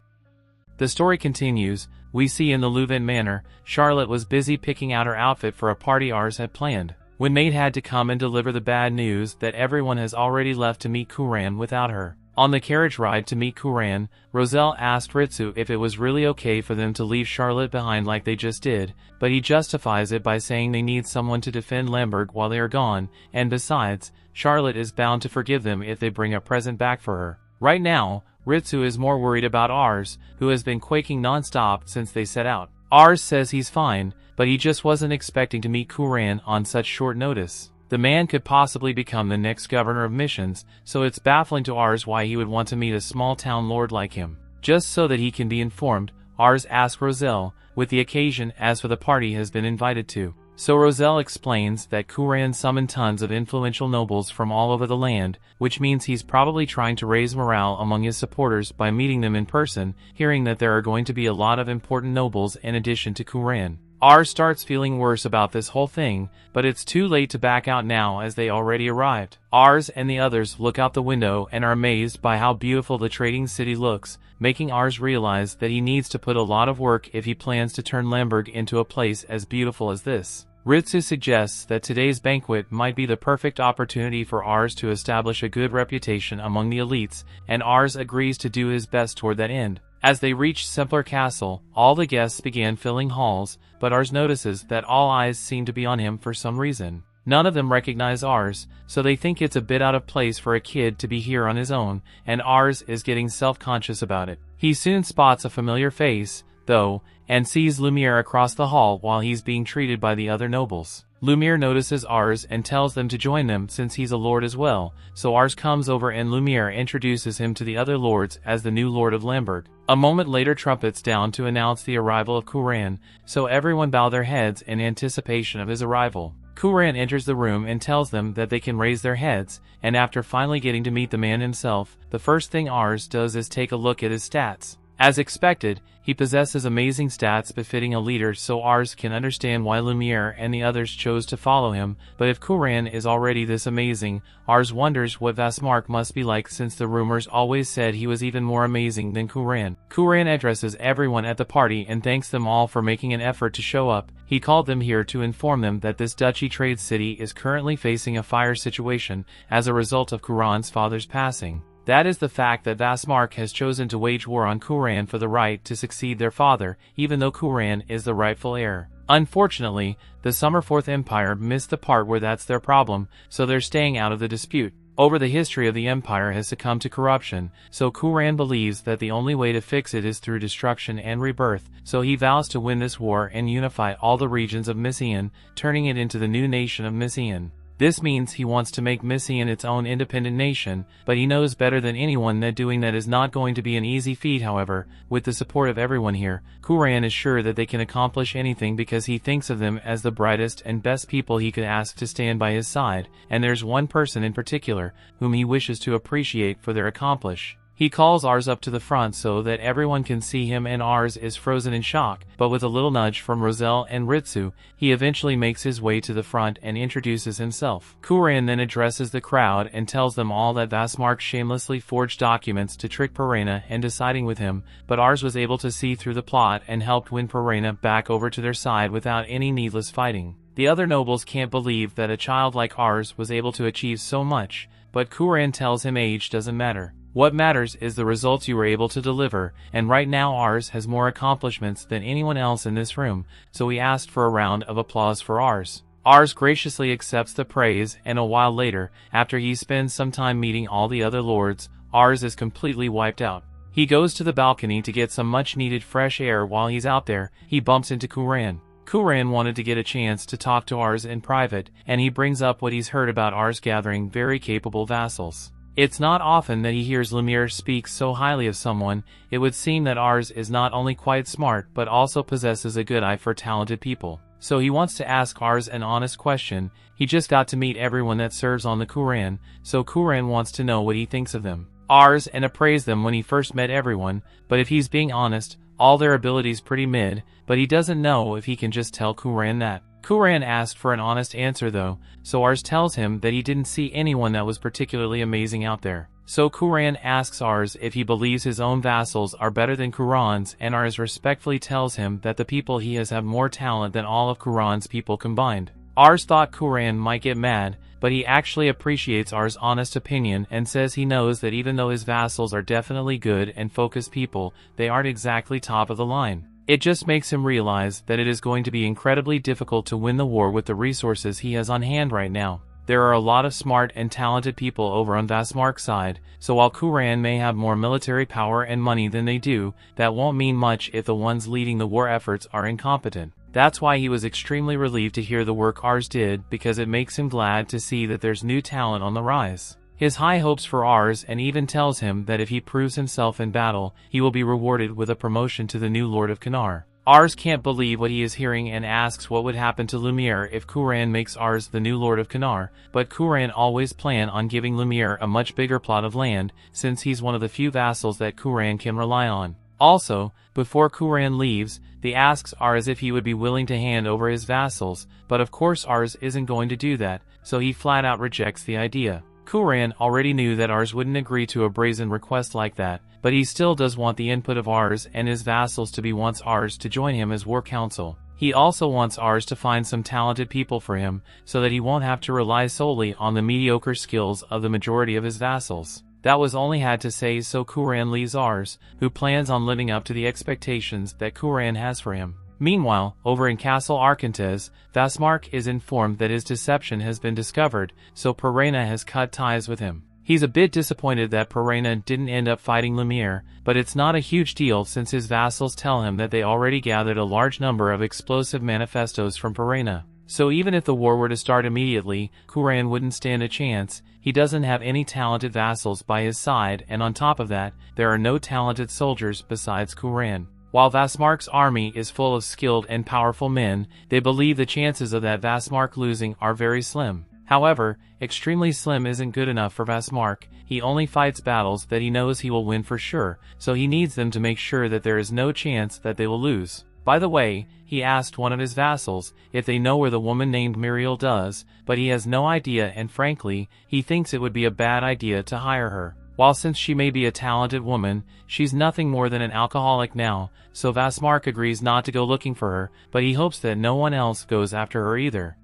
The story continues. We see in the Louvent manor, Charlotte was busy picking out her outfit for a party Ars had planned, when Maid had to come and deliver the bad news that everyone has already left to meet Kuran without her. On the carriage ride to meet Kuran, Roselle asked Ritsu if it was really okay for them to leave Charlotte behind like they just did, but he justifies it by saying they need someone to defend Lemberg while they are gone, and besides, Charlotte is bound to forgive them if they bring a present back for her. Right now, Ritsu is more worried about Ars, who has been quaking non-stop since they set out. Ars says he's fine, but he just wasn't expecting to meet Kuran on such short notice. The man could possibly become the next governor of missions, so it's baffling to Ars why he would want to meet a small-town lord like him. Just so that he can be informed, Ars asks Roselle what the occasion as for the party has been invited to. So Roselle explains that Kuran summoned tons of influential nobles from all over the land, which means he's probably trying to raise morale among his supporters by meeting them in person, hearing that there are going to be a lot of important nobles in addition to Kuran. Ars starts feeling worse about this whole thing, but it's too late to back out now as they already arrived. Ars and the others look out the window and are amazed by how beautiful the trading city looks, making Ars realize that he needs to put a lot of work if he plans to turn Lemberg into a place as beautiful as this. Ritsu suggests that today's banquet might be the perfect opportunity for Ars to establish a good reputation among the elites, and Ars agrees to do his best toward that end. As they reach Sempler Castle, all the guests began filling halls, but Ars notices that all eyes seem to be on him for some reason. None of them recognize Ars, so they think it's a bit out of place for a kid to be here on his own, and Ars is getting self-conscious about it. He soon spots a familiar face, though, and sees Lumiere across the hall while he's being treated by the other nobles. Lumiere notices Ars and tells them to join them since he's a lord as well, so Ars comes over and Lumiere introduces him to the other lords as the new lord of Lemberg. A moment later trumpets down to announce the arrival of Kuran, so everyone bow their heads in anticipation of his arrival. Kuran enters the room and tells them that they can raise their heads, and after finally getting to meet the man himself, the first thing Ars does is take a look at his stats. As expected, he possesses amazing stats befitting a leader, so Ars can understand why Lumiere and the others chose to follow him, but if Kuran is already this amazing, Ars wonders what Vestmark must be like since the rumors always said he was even more amazing than Kuran. Kuran addresses everyone at the party and thanks them all for making an effort to show up. He called them here to inform them that this duchy trade city is currently facing a fire situation as a result of Kuran's father's passing. That is the fact that Vestmark has chosen to wage war on Kuran for the right to succeed their father, even though Kuran is the rightful heir. Unfortunately, the Summerforth Empire missed the part where that's their problem, so they're staying out of the dispute. Over the history of the empire has succumbed to corruption, so Kuran believes that the only way to fix it is through destruction and rebirth, so he vows to win this war and unify all the regions of Mysian, turning it into the new nation of Mysian. This means he wants to make Mysian its own independent nation, but he knows better than anyone that doing that is not going to be an easy feat. However, with the support of everyone here, Kuran is sure that they can accomplish anything because he thinks of them as the brightest and best people he could ask to stand by his side, and there's one person in particular whom he wishes to appreciate for their accomplish. He calls Ars up to the front so that everyone can see him, and Ars is frozen in shock, but with a little nudge from Roselle and Ritsu, he eventually makes his way to the front and introduces himself. Kuran then addresses the crowd and tells them all that Vasmark shamelessly forged documents to trick Perena into siding with him, but Ars was able to see through the plot and helped win Perena back over to their side without any needless fighting. The other nobles can't believe that a child like Ars was able to achieve so much, but Kuran tells him age doesn't matter. What matters is the results you were able to deliver, and right now Ars has more accomplishments than anyone else in this room, so he asked for a round of applause for Ars. Ars graciously accepts the praise, and a while later, after he spends some time meeting all the other lords, Ars is completely wiped out. He goes to the balcony to get some much-needed fresh air. While he's out there, he bumps into Kuran. Kuran wanted to get a chance to talk to Ars in private, and he brings up what he's heard about Ars gathering very capable vassals. It's not often that he hears Lumiere speak so highly of someone. It would seem that Ars is not only quite smart but also possesses a good eye for talented people. So he wants to ask Ars an honest question. He just got to meet everyone that serves on the Kuran, so Kuran wants to know what he thinks of them. Ars and appraised them when he first met everyone, but if he's being honest, all their abilities pretty mid, but he doesn't know if he can just tell Kuran that. Kuran asked for an honest answer though, so Ars tells him that he didn't see anyone that was particularly amazing out there. So Kuran asks Ars if he believes his own vassals are better than Kuran's, and Ars respectfully tells him that the people he has have more talent than all of Kuran's people combined. Ars thought Kuran might get mad, but he actually appreciates Ars' honest opinion and says he knows that even though his vassals are definitely good and focused people, they aren't exactly top of the line. It just makes him realize that it is going to be incredibly difficult to win the war with the resources he has on hand right now. There are a lot of smart and talented people over on Vasmark's side, so while Kuran may have more military power and money than they do, that won't mean much if the ones leading the war efforts are incompetent. That's why he was extremely relieved to hear the work Ars did, because it makes him glad to see that there's new talent on the rise. His high hopes for Ars, and even tells him that if he proves himself in battle, he will be rewarded with a promotion to the new Lord of Kanar. Ars can't believe what he is hearing and asks what would happen to Lumiere if Kuran makes Ars the new Lord of Kanar, but Kuran always planned on giving Lumiere a much bigger plot of land, since he's one of the few vassals that Kuran can rely on. Also, before Kuran leaves, he asks Ars if he would be willing to hand over his vassals, but of course Ars isn't going to do that, so he flat out rejects the idea. Kuran already knew that Ars wouldn't agree to a brazen request like that, but he still does want the input of Ars and his vassals to be wants Ars to join him as war council. He also wants Ars to find some talented people for him, so that he won't have to rely solely on the mediocre skills of the majority of his vassals. That was only had to say, so Kuran leaves Ars, who plans on living up to the expectations that Kuran has for him. Meanwhile, over in Castle Arkantes, Vasmark is informed that his deception has been discovered, so Perena has cut ties with him. He's a bit disappointed that Perena didn't end up fighting Lumiere, but it's not a huge deal since his vassals tell him that they already gathered a large number of explosive manifestos from Perena. So even if the war were to start immediately, Kuran wouldn't stand a chance. He doesn't have any talented vassals by his side, and on top of that, there are no talented soldiers besides Kuran. While Vasmark's army is full of skilled and powerful men, they believe the chances of that Vasmark losing are very slim. However, extremely slim isn't good enough for Vasmark. He only fights battles that he knows he will win for sure, so he needs them to make sure that there is no chance that they will lose. By the way, he asked one of his vassals if they know where the woman named Muriel does, but he has no idea, and frankly, he thinks it would be a bad idea to hire her. While since she may be a talented woman, she's nothing more than an alcoholic now, so Vasmark agrees not to go looking for her, but he hopes that no one else goes after her either.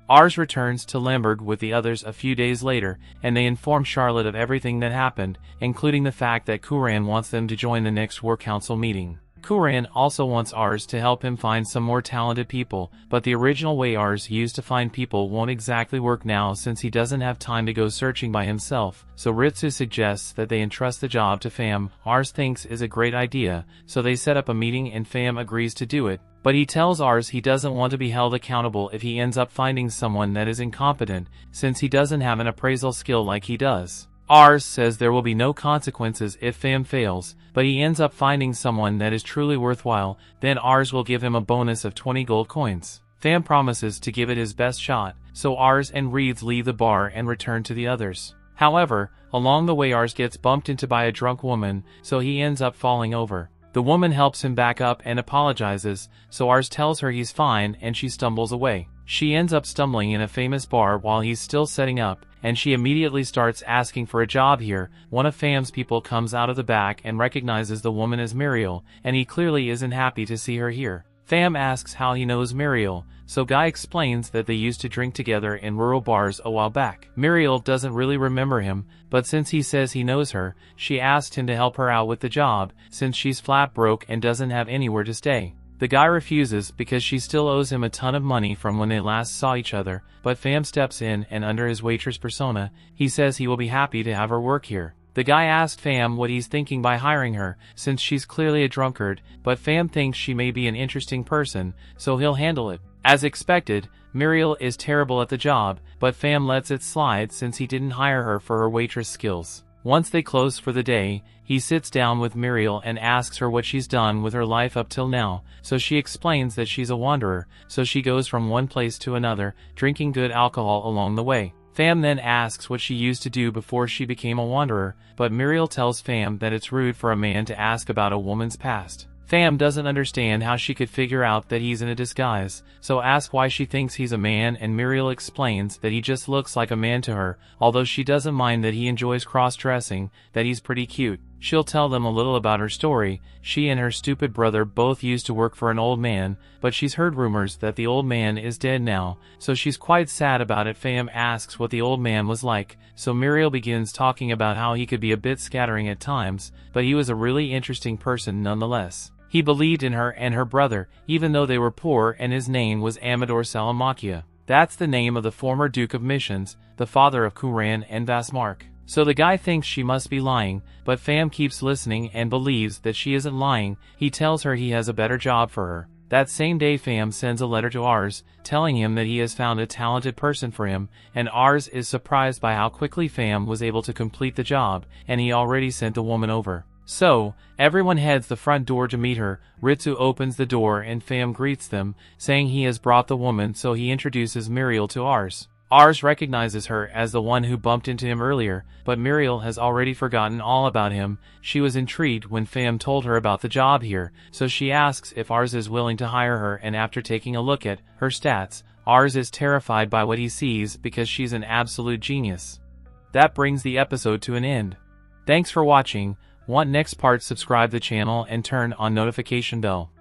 Ars returns to Lemberg with the others a few days later, and they inform Charlotte of everything that happened, including the fact that Kuran wants them to join the next War Council meeting. Kuran also wants Ars to help him find some more talented people, but the original way Ars used to find people won't exactly work now since he doesn't have time to go searching by himself, so Ritsu suggests that they entrust the job to Pham. Ars thinks is a great idea, so they set up a meeting and Pham agrees to do it, but he tells Ars he doesn't want to be held accountable if he ends up finding someone that is incompetent, since he doesn't have an appraisal skill like he does. Ars says there will be no consequences if Pham fails, but he ends up finding someone that is truly worthwhile, then Ars will give him a bonus of 20 gold coins. Pham promises to give it his best shot, so Ars and Reeds leave the bar and return to the others. However, along the way Ars gets bumped into by a drunk woman, so he ends up falling over. The woman helps him back up and apologizes, so Ars tells her he's fine and she stumbles away. She ends up stumbling in a famous bar while he's still setting up, and she immediately starts asking for a job here. One of Pham's people comes out of the back and recognizes the woman as Muriel, and he clearly isn't happy to see her here. Pham asks how he knows Muriel, so Guy explains that they used to drink together in rural bars a while back. Muriel doesn't really remember him, but since he says he knows her, she asked him to help her out with the job, since she's flat broke and doesn't have anywhere to stay. The guy refuses because she still owes him a ton of money from when they last saw each other, but Pham steps in and under his waitress persona, he says he will be happy to have her work here. The guy asked Pham what he's thinking by hiring her, since she's clearly a drunkard, but Pham thinks she may be an interesting person, so he'll handle it. As expected, Muriel is terrible at the job, but Pham lets it slide since he didn't hire her for her waitress skills. Once they close for the day, he sits down with Muriel and asks her what she's done with her life up till now, so she explains that she's a wanderer, so she goes from one place to another, drinking good alcohol along the way. Pham then asks what she used to do before she became a wanderer, but Muriel tells Pham that it's rude for a man to ask about a woman's past. Pham doesn't understand how she could figure out that he's in a disguise, so asks why she thinks he's a man, and Muriel explains that he just looks like a man to her, although she doesn't mind that he enjoys cross-dressing, that he's pretty cute. She'll tell them a little about her story. She and her stupid brother both used to work for an old man, but she's heard rumors that the old man is dead now, so she's quite sad about it. Pham asks what the old man was like, so Muriel begins talking about how he could be a bit scattering at times, but he was a really interesting person nonetheless. He believed in her and her brother, even though they were poor, and his name was Amador Salamakia. That's the name of the former Duke of Missions, the father of Kuran and Vasmark. So the guy thinks she must be lying, but Pham keeps listening and believes that she isn't lying. He tells her he has a better job for her. That same day Pham sends a letter to Ars, telling him that he has found a talented person for him, and Ars is surprised by how quickly Pham was able to complete the job, and he already sent the woman over. So, everyone heads the front door to meet her. Ritsu opens the door and Pham greets them, saying he has brought the woman, so he introduces Muriel to Ars. Ars recognizes her as the one who bumped into him earlier, but Muriel has already forgotten all about him. She was intrigued when Pham told her about the job here, so she asks if Ars is willing to hire her, and after taking a look at her stats, Ars is terrified by what he sees because she's an absolute genius. That brings the episode to an end. Thanks for watching. Want next part? Subscribe the channel and turn on notification bell.